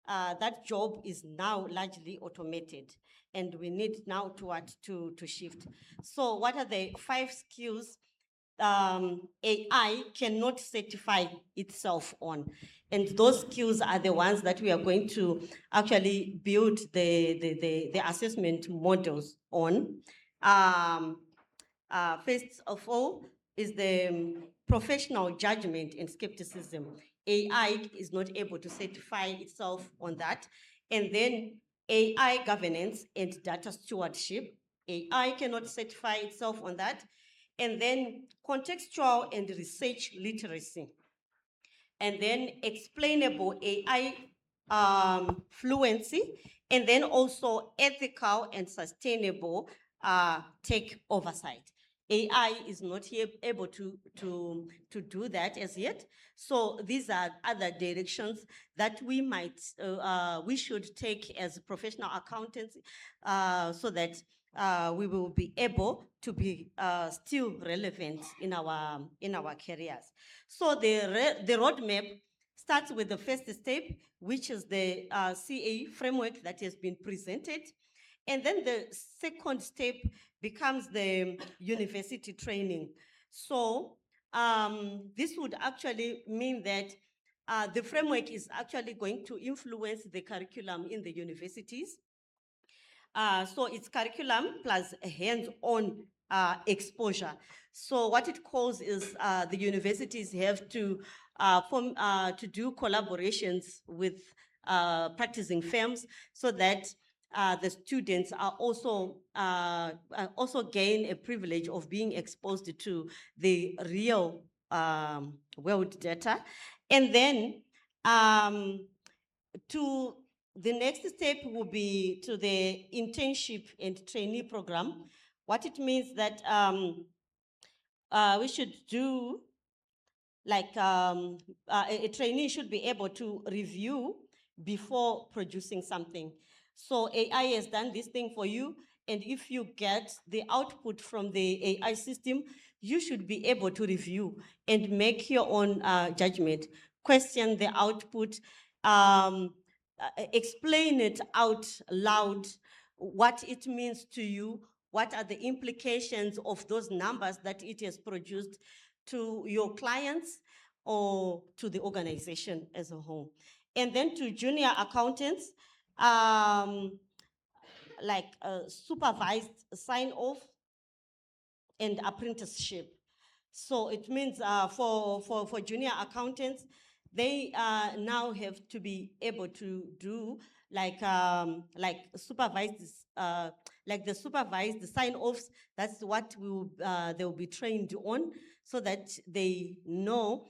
That job is now largely automated, and we need now to shift. So what are the 5 skills AI cannot certify itself on? And those skills are the ones that we are going to actually build the assessment models on. First of all is the professional judgment and skepticism. AI is not able to certify itself on that. And then AI governance and data stewardship. AI cannot certify itself on that. And then contextual and research literacy. And then explainable AI fluency, and then also ethical and sustainable tech oversight. AI is not able to do that as yet. So these are other directions that we should take as professional accountants, so that we will be able to be still relevant in our careers. So the roadmap starts with the first step, which is the CA framework that has been presented. And then the second step becomes the university training. So this would actually mean that the framework is actually going to influence the curriculum in the universities. So it's curriculum plus a hands-on exposure. So what it calls is the universities have to do collaborations with practicing firms so that the students are also gain a privilege of being exposed to the real world data. And then to the next step will be to the internship and trainee program. What it means that we should do, like a trainee should be able to review before producing something. So AI has done this thing for you, and if you get the output from the AI system, you should be able to review and make your own judgment, question the output, explain it out loud, what it means to you, what are the implications of those numbers that it has produced to your clients or to the organization as a whole. And then to junior accountants, like supervised sign-off and apprenticeship. So it means for junior accountants, they now have to be able to do like supervised, like the supervised sign-offs. That's what they will be trained on, so that they know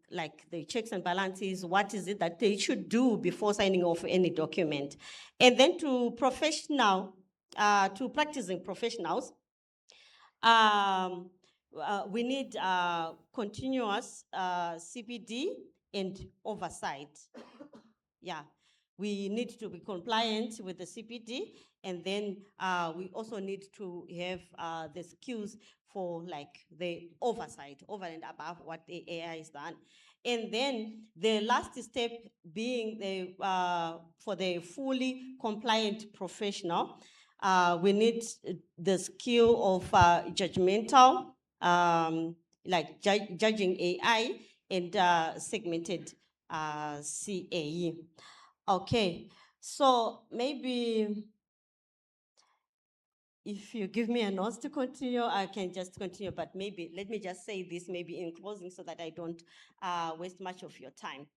like the checks and balances, what is it that they should do before signing off any document. And then to practicing professionals, we need continuous CPD and oversight. Yeah, we need to be compliant with the CPD, and then we also need to have the skills for like the oversight, over and above what the AI has done. And then the last step being for the fully compliant professional, we need the skill of judgmental, like judging AI, and segmented CAE. Okay, so maybe if you give me a nod to continue, I can just continue, but maybe let me just say this maybe in closing so that I don't waste much of your time.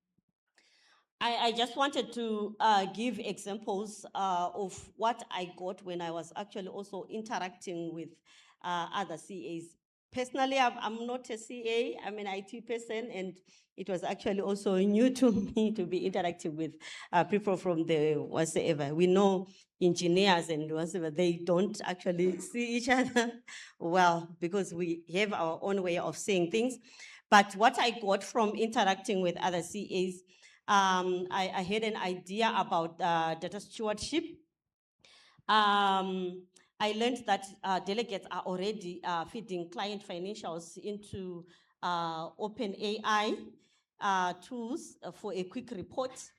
I just wanted to give examples of what I got when I was actually also interacting with other CAs. Personally, I'm not a CA, I'm an IT person, and it was actually also new to me to be interacting with people from the whatsoever. We know engineers and whatsoever, they don't actually see each other well, because we have our own way of seeing things. But what I got from interacting with other CAs, I had an idea about data stewardship. I learned that delegates are already feeding client financials into OpenAI tools for a quick report.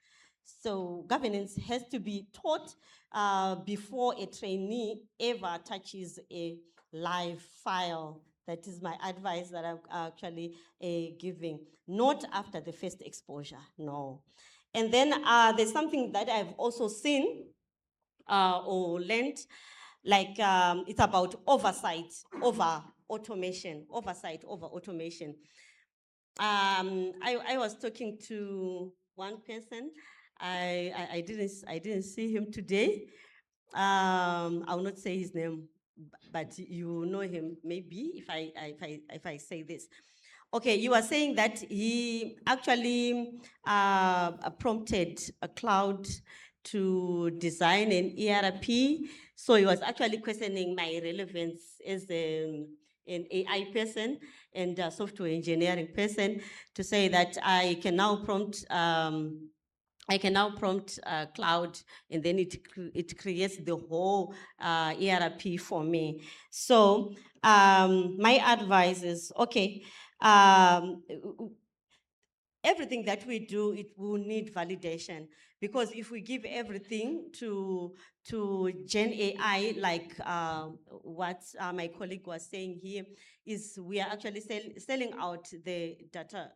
So governance has to be taught before a trainee ever touches a live file. That is my advice that I'm actually giving. Not after the first exposure, no. And then there's something that I've also seen or learned, like it's about oversight over automation. I was talking to one person. I didn't see him today. I will not say his name, but you know him maybe if I say this. Okay, you are saying that he actually prompted a cloud to design an ERP. So he was actually questioning my relevance as an AI person and a software engineering person, to say that I can now prompt I can now prompt Cloud, and then it creates the whole ERP for me. So my advice is, okay, everything that we do, it will need validation, because if we give everything to Gen AI, like what my colleague was saying here, is we are actually selling out the data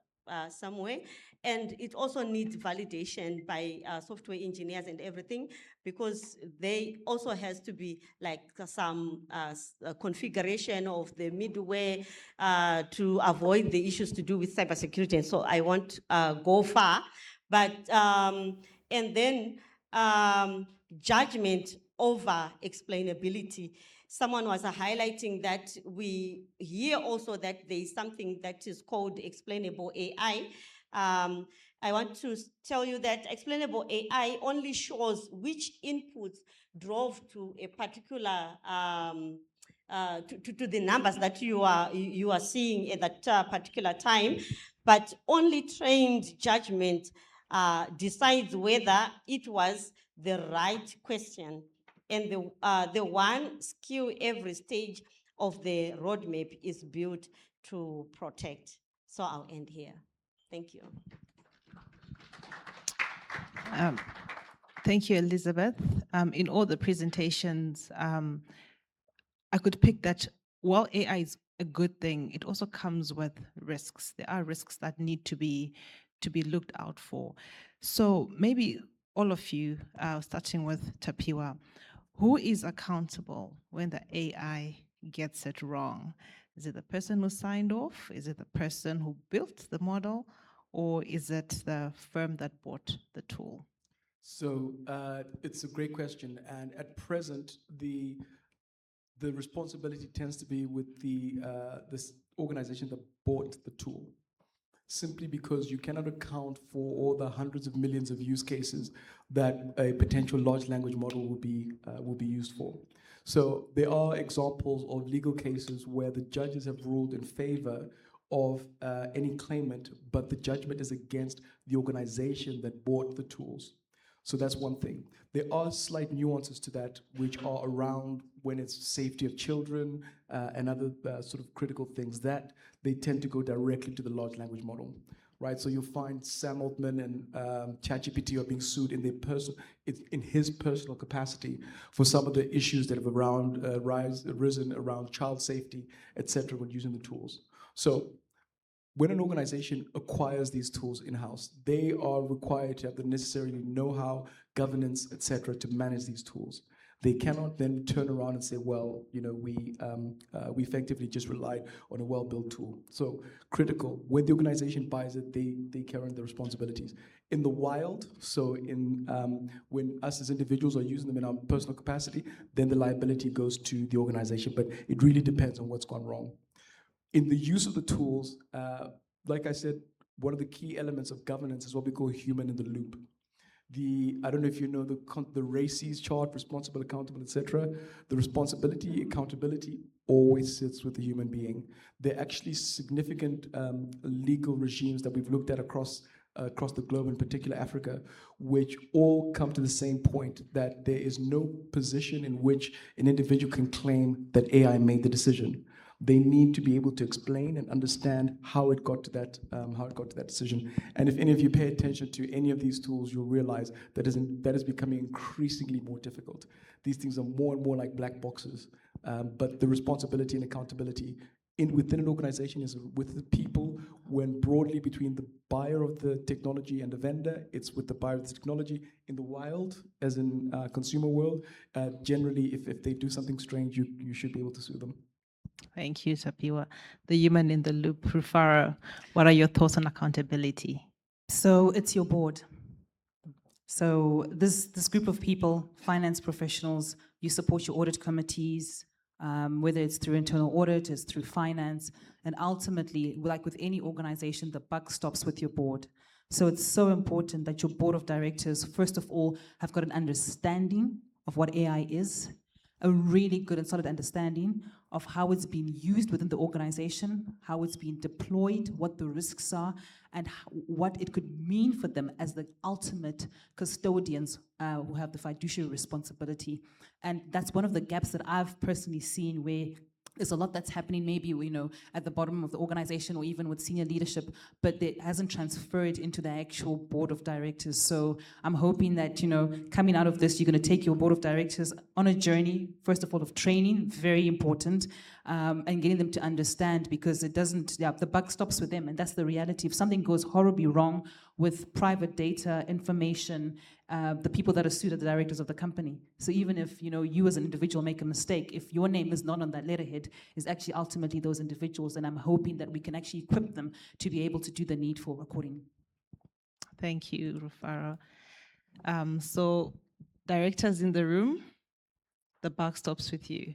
somewhere, and it also needs validation by software engineers and everything, because they also has to be like some configuration of the middleware to avoid the issues to do with cybersecurity. And so I won't go far, but and then judgment over explainability. Someone was highlighting that we hear also that there is something that is called explainable AI. I want to tell you that explainable AI only shows which inputs drove to a particular to the numbers that you are seeing at that particular time, but only trained judgment decides whether it was the right question, and the one skill every stage of the roadmap is built to protect. So I'll end here. Thank you. Thank you, Elizabeth. In all the presentations, I could pick that while AI is a good thing, it also comes with risks. There are risks that need to be looked out for. So maybe all of you, starting with Tapiwa, who is accountable when the AI gets it wrong? Is it the person who signed off? Is it the person who built the model? Or is it the firm that bought the tool? So it's a great question, and at present, the responsibility tends to be with this organization that bought the tool, simply because you cannot account for all the hundreds of millions of use cases that a potential large language model will be used for. So there are examples of legal cases where the judges have ruled in favor of any claimant, but the judgment is against the organization that bought the tools. So that's one thing. There are slight nuances to that, which are around when it's safety of children and other sort of critical things that they tend to go directly to the large language model, right? So you'll find Sam Altman and ChatGPT are being sued in his personal capacity for some of the issues that have arisen around child safety, et cetera, when using the tools. So when an organization acquires these tools in-house, they are required to have the necessary know-how, governance, et cetera, to manage these tools. They cannot then turn around and say, well, we effectively just relied on a well-built tool. So critical, when the organization buys it, they carry the responsibilities. In the wild, so when us as individuals are using them in our personal capacity, then the liability goes to the organization, but it really depends on what's gone wrong. In the use of the tools, like I said, one of the key elements of governance is what we call human in the loop. I don't know if you know the RACES chart, responsible, accountable, etc. The responsibility, accountability always sits with the human being. There are actually significant legal regimes that we've looked at across the globe, in particular Africa, which all come to the same point, that there is no position in which an individual can claim that AI made the decision. They need to be able to explain and understand how it got to that decision. And if any of you pay attention to any of these tools, you'll realize that is becoming increasingly more difficult. These things are more and more like black boxes. But the responsibility and accountability within an organization is with the people, when broadly between the buyer of the technology and the vendor, it's with the buyer of the technology. In the wild, as in consumer world, generally, if they do something strange, you should be able to sue them. Thank you, Tapiwa. The human in the loop, Rufaro, what are your thoughts on accountability? So it's your board. So this group of people, finance professionals, you support your audit committees, whether it's through internal audit, it's through finance, and ultimately, like with any organization, the buck stops with your board. So it's so important that your board of directors, first of all, have got an understanding of what AI is, a really good and solid understanding of how it's being used within the organization, how it's being deployed, what the risks are, and what it could mean for them as the ultimate custodians who have the fiduciary responsibility. And that's one of the gaps that I've personally seen, where there's a lot that's happening maybe, you know, at the bottom of the organization or even with senior leadership, but it hasn't transferred into the actual board of directors. So I'm hoping that, you know, coming out of this, you're going to take your board of directors on a journey, first of all, of training, very important, and getting them to understand, because it doesn't, the buck stops with them, and that's the reality. If something goes horribly wrong with private data, information, the people that are sued are the directors of the company. So even if, you know, you as an individual make a mistake, if your name is not on that letterhead, is actually ultimately those individuals, and I'm hoping that we can actually equip them to be able to do the needful accordingly. Thank you, Rufaro. So, directors in the room, the buck stops with you.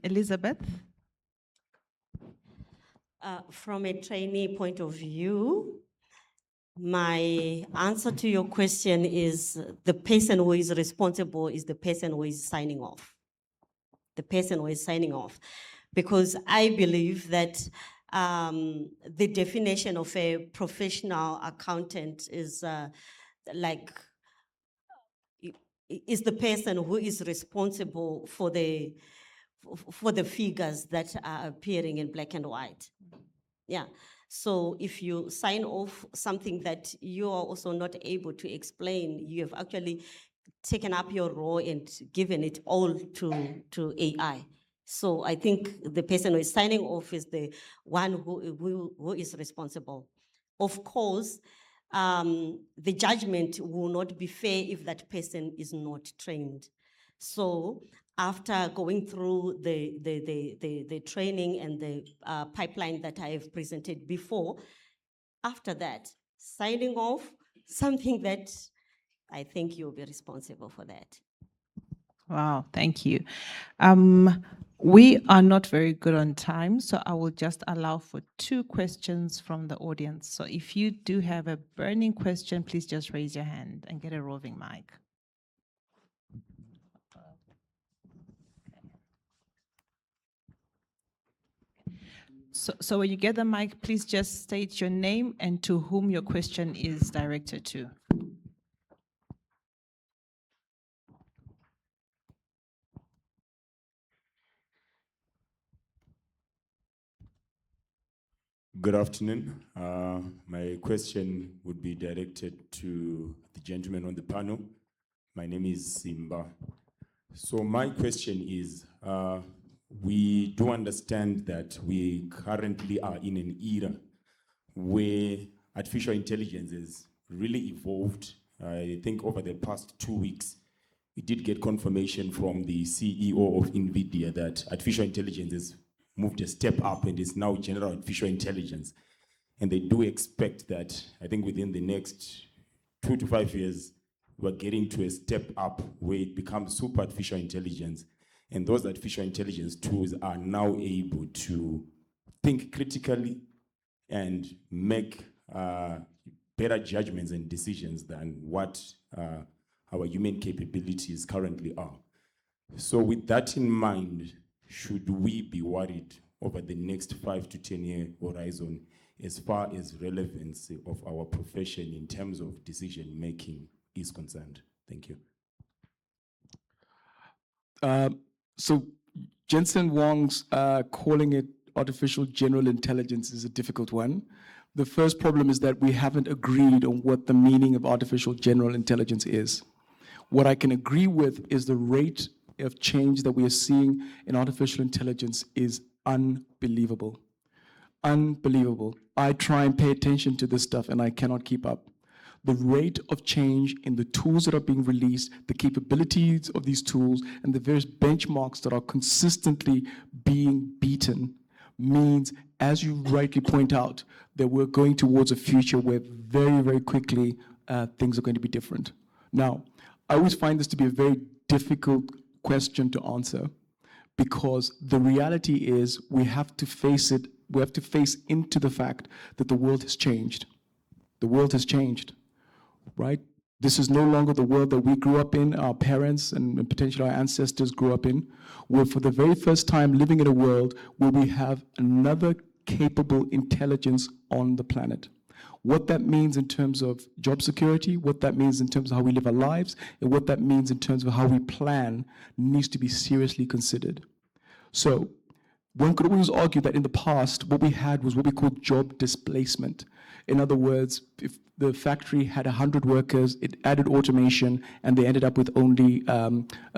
Elizabeth? From a trainee point of view, my answer to your question is the person who is responsible is the person who is signing off. The person who is signing off. Because I believe that the definition of a professional accountant is is the person who is responsible for the figures that are appearing in black and white. Yeah. So if you sign off something that you are also not able to explain, you have actually taken up your role and given it all to AI. So I think the person who is signing off is the one who is responsible. Of course, the judgment will not be fair if that person is not trained. So after going through the training and the pipeline that I have presented before, after that, signing off, something that I think you'll be responsible for that. Wow, thank you. We are not very good on time, so I will just allow for 2 questions from the audience. So if you do have a burning question, please just raise your hand and get a roving mic. So when you get the mic, please just state your name and to whom your question is directed to. Good afternoon. My question would be directed to the gentleman on the panel. My name is Simba. So my question is, we do understand that we currently are in an era where artificial intelligence has really evolved. I think over the past 2 weeks, we did get confirmation from the CEO of NVIDIA that artificial intelligence has moved a step up and is now general artificial intelligence. And they do expect that, I think within the next 2 to 5 years, we're getting to a step up where it becomes super artificial intelligence. And those artificial intelligence tools are now able to think critically and make better judgments and decisions than what our human capabilities currently are. So with that in mind, should we be worried over the next 5 to 10 year horizon as far as relevance of our profession in terms of decision making is concerned? Thank you. So Jensen Wong's calling it artificial general intelligence is a difficult one. The first problem is that we haven't agreed on what the meaning of artificial general intelligence is. What I can agree with is the rate of change that we are seeing in artificial intelligence is unbelievable. Unbelievable. I try and pay attention to this stuff and I cannot keep up. The rate of change in the tools that are being released, the capabilities of these tools, and the various benchmarks that are consistently being beaten means, as you rightly point out, that we're going towards a future where very, very quickly things are going to be different. Now, I always find this to be a very difficult question to answer because the reality is we have to face it, we have to face into the fact that the world has changed. The world has changed, right? This is no longer the world that we grew up in, our parents and potentially our ancestors grew up in. We're for the very first time living in a world where we have another capable intelligence on the planet. What that means in terms of job security, what that means in terms of how we live our lives, and what that means in terms of how we plan needs to be seriously considered. So one could always argue that in the past, what we had was what we called job displacement. In other words, if the factory had 100 workers, it added automation, and they ended up with only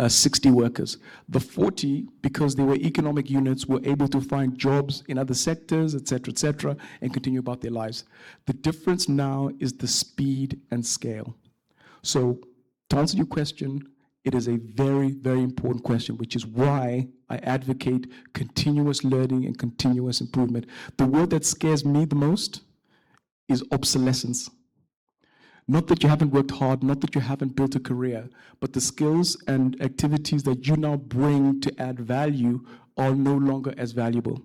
60 workers. The 40, because they were economic units, were able to find jobs in other sectors, et cetera, and continue about their lives. The difference now is the speed and scale. So to answer your question, it is a very, very important question, which is why I advocate continuous learning and continuous improvement. The word that scares me the most is obsolescence. Not that you haven't worked hard, not that you haven't built a career, but the skills and activities that you now bring to add value are no longer as valuable.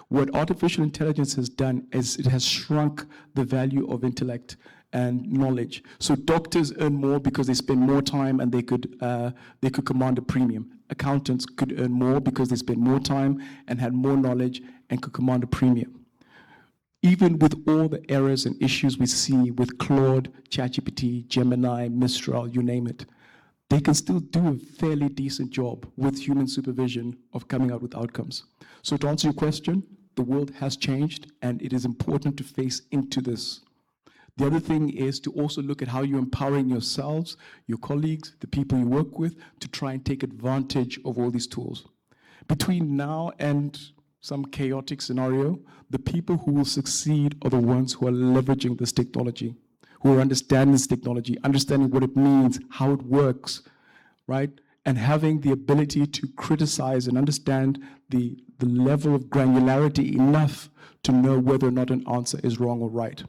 What artificial intelligence has done is it has shrunk the value of intellect and knowledge. So doctors earn more because they spend more time and they could command a premium. Accountants could earn more because they spend more time and had more knowledge and could command a premium. Even with all the errors and issues we see with Claude, ChatGPT, Gemini, Mistral, you name it, they can still do a fairly decent job with human supervision of coming out with outcomes. So to answer your question, the world has changed and it is important to face into this. The other thing is to also look at how you're empowering yourselves, your colleagues, the people you work with, to try and take advantage of all these tools. Between now and some chaotic scenario, the people who will succeed are the ones who are leveraging this technology, who are understanding this technology, understanding what it means, how it works, right? And having the ability to criticize and understand the level of granularity enough to know whether or not an answer is wrong or right.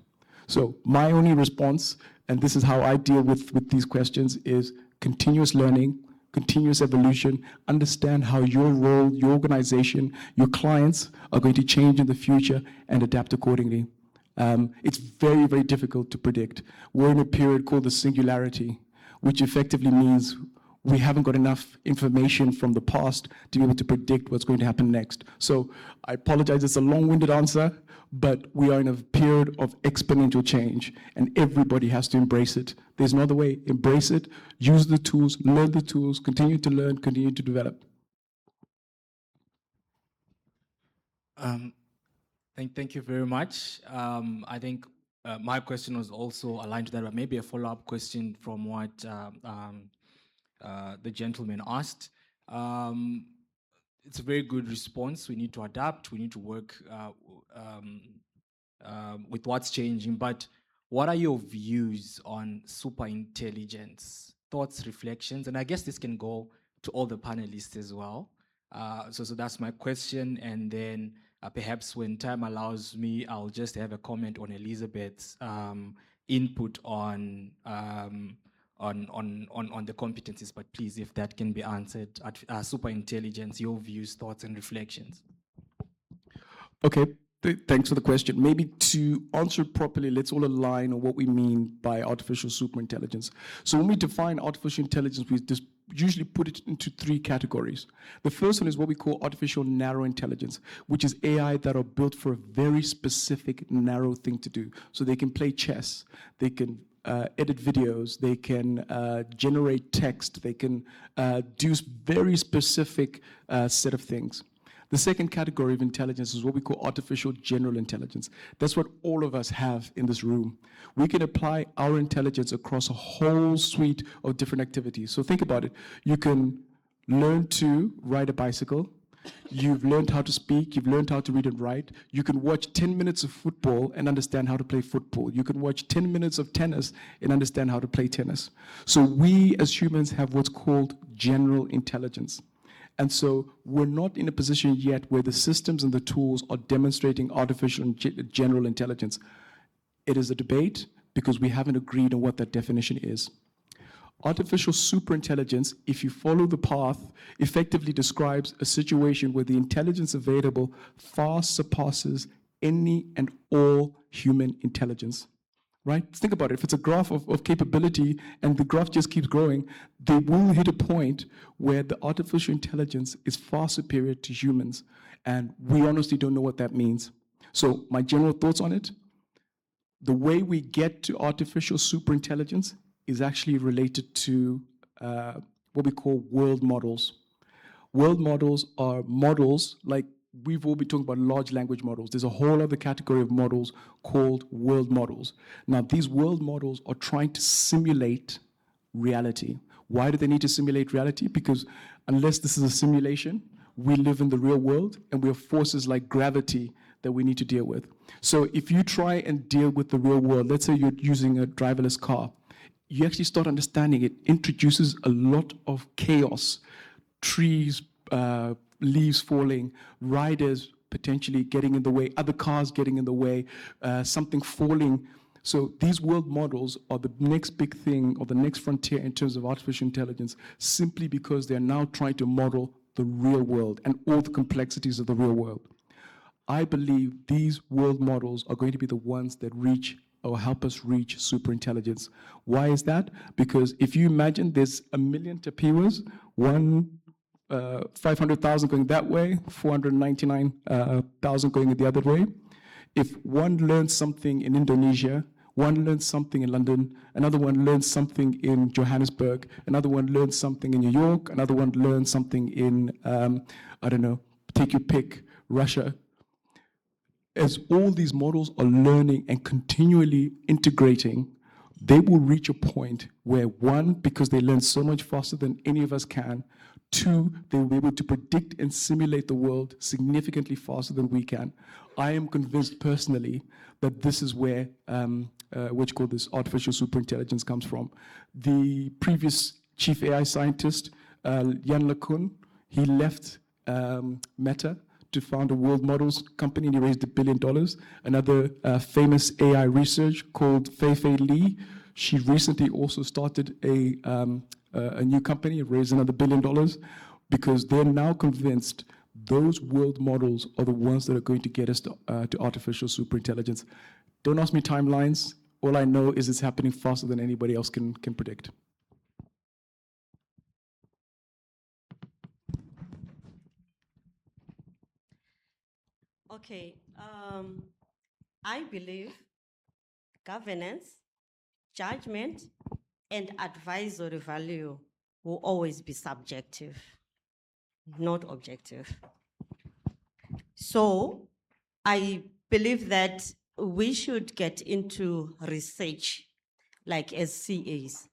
So my only response, and this is how I deal with these questions, is continuous learning, continuous evolution, understand how your role, your organization, your clients are going to change in the future and adapt accordingly. It's very, very difficult to predict. We're in a period called the singularity, which effectively means we haven't got enough information from the past to be able to predict what's going to happen next. So I apologize, it's a long-winded answer, but we are in a period of exponential change and everybody has to embrace it. There's no other way. Embrace it, use the tools, learn the tools, continue to learn, continue to develop. Thank you very much. I think my question was also aligned to that, but maybe a follow-up question from what the gentleman asked. It's a very good response. We need to adapt. We need to work with what's changing. But what are your views on super intelligence? Thoughts, reflections? And I guess this can go to all the panelists as well. So that's my question. And then perhaps when time allows me, I'll just have a comment on Elizabeth's input on the competencies, but please, if that can be answered, super intelligence, your views, thoughts, and reflections. Okay, thanks for the question. Maybe to answer it properly, let's all align on what we mean by artificial superintelligence. So when we define artificial intelligence, we just usually put it into three categories. The first one is what we call artificial narrow intelligence, which is AI that are built for a very specific narrow thing to do. So they can play chess, they can edit videos, they can generate text, they can do very specific set of things. The second category of intelligence is what we call artificial general intelligence. That's what all of us have in this room. We can apply our intelligence across a whole suite of different activities. So think about it. You can learn to ride a bicycle. You've learned how to speak, you've learned how to read and write. You can watch 10 minutes of football and understand how to play football. You can watch 10 minutes of tennis and understand how to play tennis. So we as humans have what's called general intelligence. And so we're not in a position yet where the systems and the tools are demonstrating artificial general intelligence. It is a debate because we haven't agreed on what that definition is. Artificial superintelligence, if you follow the path, effectively describes a situation where the intelligence available far surpasses any and all human intelligence. right? Think about it. If it's a graph of capability and the graph just keeps growing, they will hit a point where the artificial intelligence is far superior to humans. And we honestly don't know what that means. So my general thoughts on it, the way we get to artificial superintelligence is actually related to what we call world models. World models are models like we've all been talking about large language models. There's a whole other category of models called world models. Now, these world models are trying to simulate reality. Why do they need to simulate reality? Because unless this is a simulation, we live in the real world and we have forces like gravity that we need to deal with. So if you try and deal with the real world, let's say you're using a driverless car, you actually start understanding it introduces a lot of chaos, trees, leaves falling, riders potentially getting in the way, other cars getting in the way, something falling. So these world models are the next big thing or the next frontier in terms of artificial intelligence, simply because they're now trying to model the real world and all the complexities of the real world. I believe these world models are going to be the ones that reach or help us reach superintelligence. Why is that? Because if you imagine there's 1 million Tapiwas, 500,000 going that way, 499,000 going the other way. If one learns something in Indonesia, one learns something in London, another one learns something in Johannesburg, another one learns something in New York, another one learns something in, I don't know, take your pick, Russia. As all these models are learning and continually integrating, they will reach a point where, one, because they learn so much faster than any of us can, two, they will be able to predict and simulate the world significantly faster than we can. I am convinced personally that this is where what you call this artificial superintelligence comes from. The previous chief AI scientist, Jan LeCun, he left Meta to found a world models company, and he raised $1 billion. Another famous AI research called Fei Li, she recently also started a new company, raised another $1 billion, because they're now convinced those world models are the ones that are going to get us to artificial superintelligence. Don't ask me timelines. All I know is it's happening faster than anybody else can predict. Okay, I believe governance, judgment, and advisory value will always be subjective, not objective. So I believe that we should get into research, like as CAs,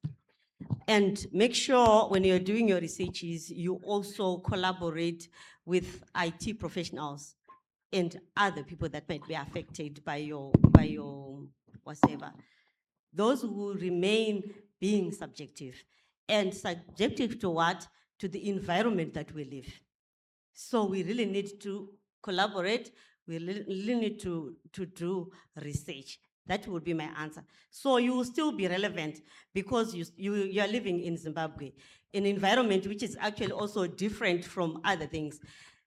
and make sure when you're doing your researches, you also collaborate with IT professionals and other people that might be affected by your whatever. Those who remain being subjective. And subjective to what? To the environment that we live. So we really need to collaborate. We really need to do research. That would be my answer. So you will still be relevant because you are living in Zimbabwe, an environment which is actually also different from other things.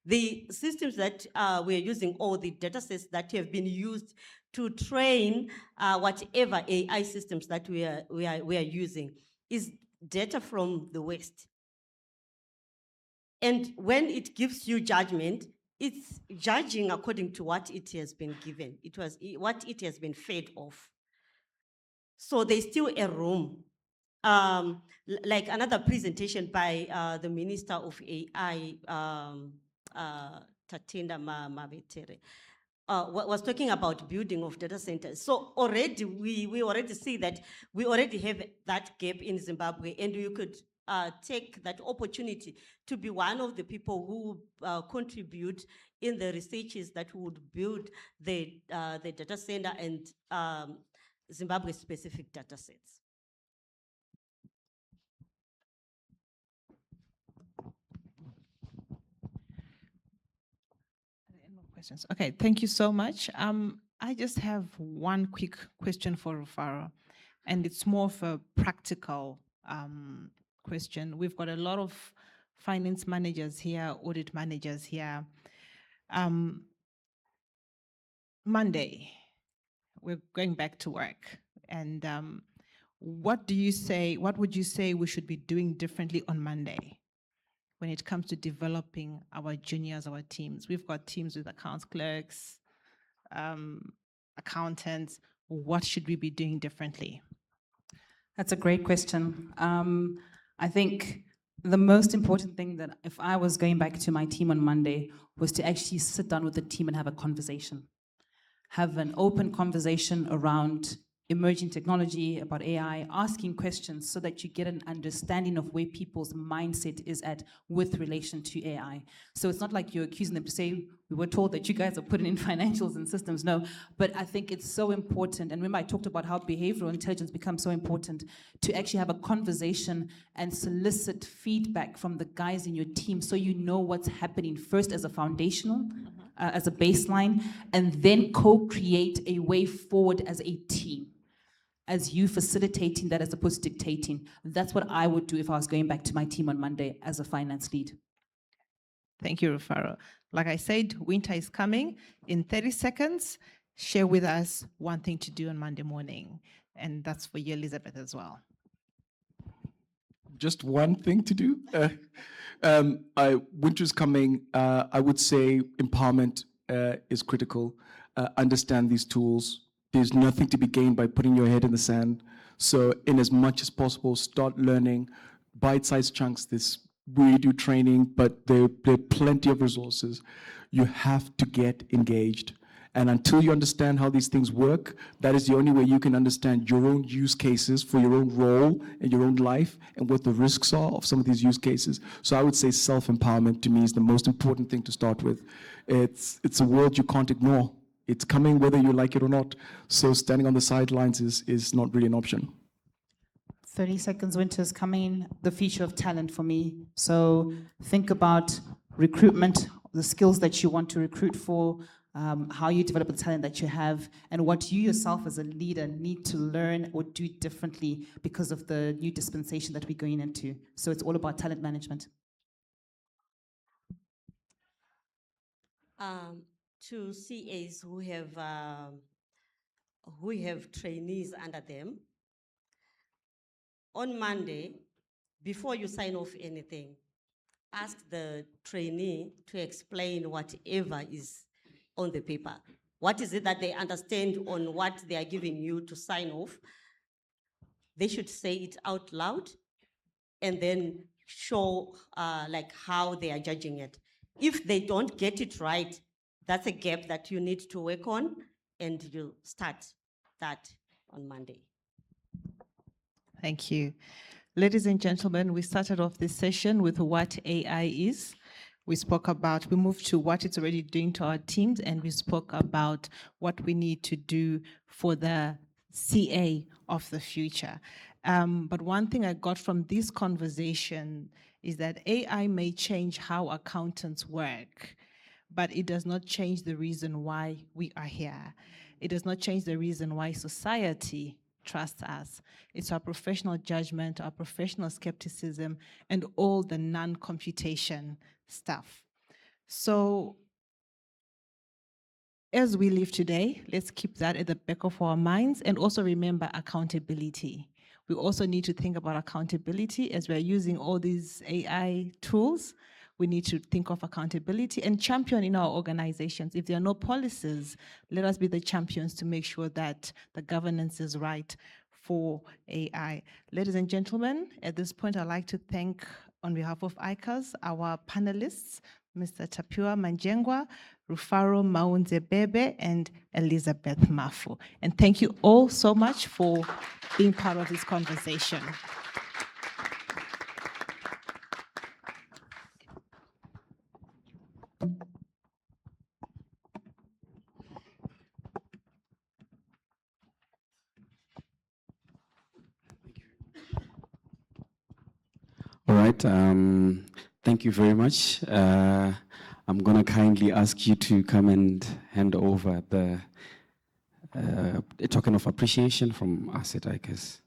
The systems that we're using, or the data sets that have been used to train whatever AI systems that we are using, is data from the West. And when it gives you judgment, it's judging according to what it has been given. It was what it has been fed off. So there's still a room. Like another presentation by the Minister of AI, Tatinda Mavetere, was talking about building of data centers. So already we already see that we already have that gap in Zimbabwe, and you could take that opportunity to be one of the people who contribute in the researches that would build the data center and Zimbabwe-specific data sets. Any more questions? Okay, thank you so much. I just have one quick question for Rufaro, and it's more of a practical question. We've got a lot of finance managers here, audit managers here. Monday, we're going back to work, And what would you say we should be doing differently on Monday when it comes to developing our juniors, our teams? We've got teams with accounts clerks, accountants. What should we be doing differently? That's a great question. I think the most important thing that if I was going back to my team on Monday was to actually sit down with the team and have a conversation. Have an open conversation around emerging technology, about AI, asking questions so that you get an understanding of where people's mindset is at with relation to AI. So it's not like you're accusing them to say, we were told that you guys are putting in financials and systems. No, but I think it's so important. And remember, I talked about how behavioral intelligence becomes so important to actually have a conversation and solicit feedback from the guys in your team so you know what's happening first as a foundational, as a baseline, and then co-create a way forward as a team, as you facilitating that as opposed to dictating. That's what I would do if I was going back to my team on Monday as a finance lead. Thank you, Rufaro. Like I said, winter is coming. In 30 seconds, share with us one thing to do on Monday morning. And that's for you, Elizabeth, as well. Just one thing to do. Winter's coming. I would say empowerment is critical. Understand these tools. There's nothing to be gained by putting your head in the sand. So in as much as possible, start learning bite-sized chunks. We do training, but there are plenty of resources. You have to get engaged. And until you understand how these things work, that is the only way you can understand your own use cases for your own role in your own life and what the risks are of some of these use cases. So I would say self-empowerment to me is the most important thing to start with. It's a world you can't ignore. It's coming whether you like it or not. So standing on the sidelines is not really an option. 30 seconds, winter's coming, the future of talent for me. So think about recruitment, the skills that you want to recruit for, how you develop the talent that you have, and what you yourself as a leader need to learn or do differently because of the new dispensation that we're going into. So it's all about talent management. To CAs who have trainees under them, on Monday, before you sign off anything, ask the trainee to explain whatever is on the paper. What is it that they understand on what they are giving you to sign off? They should say it out loud and then show like how they are judging it. If they don't get it right, that's a gap that you need to work on, and you start that on Monday. Thank you. Ladies and gentlemen, we started off this session with what AI is. We moved to what it's already doing to our teams, and we spoke about what we need to do for the CA of the future. But one thing I got from this conversation is that AI may change how accountants work, but it does not change the reason why we are here. It does not change the reason why society trusts us. It's our professional judgment, our professional skepticism, and all the non-computation stuff. So as we live today, let's keep that at the back of our minds, and also remember accountability. We also need to think about accountability as we're using all these AI tools. We need to think of accountability and champion in our organizations. If there are no policies, let us be the champions to make sure that the governance is right for AI. Ladies and gentlemen, at this point, I'd like to thank, on behalf of ICAZ, our panelists, Mr. Tapiwa Manjengwa, Rufaro Maunze Bebe, and Elizabeth Mafu. And thank you all so much for being part of this conversation. All right, thank you very much. I'm going to kindly ask you to come and hand over a token of appreciation from us at ICAZ.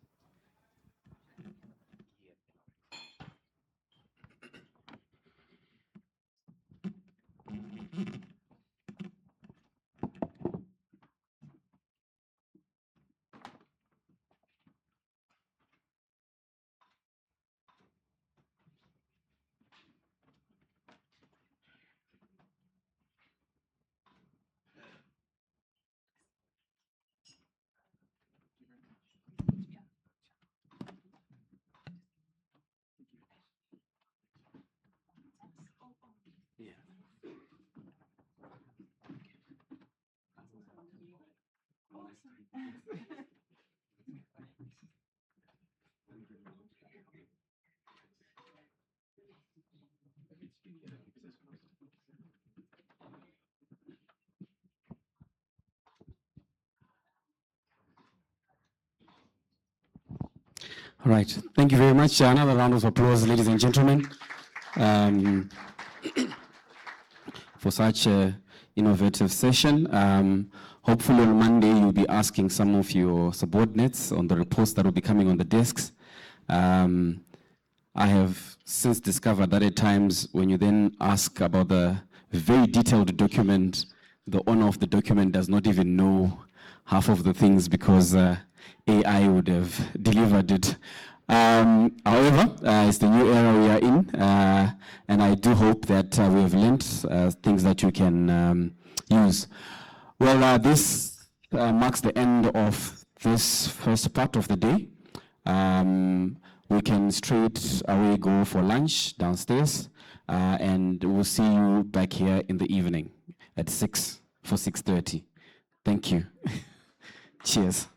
All right. Thank you very much. Another round of applause, ladies and gentlemen, for such an innovative session. Hopefully on Monday, you'll be asking some of your subordinates on the reports that will be coming on the desks. I have since discovered that at times when you then ask about the very detailed document, the owner of the document does not even know half of the things because AI would have delivered it. However, it's the new era we are in, and I do hope that we have learned things that you can use. Well, this marks the end of this first part of the day. We can straight away go for lunch downstairs, and we'll see you back here in the evening at 6 for 6:30. Thank you. Cheers.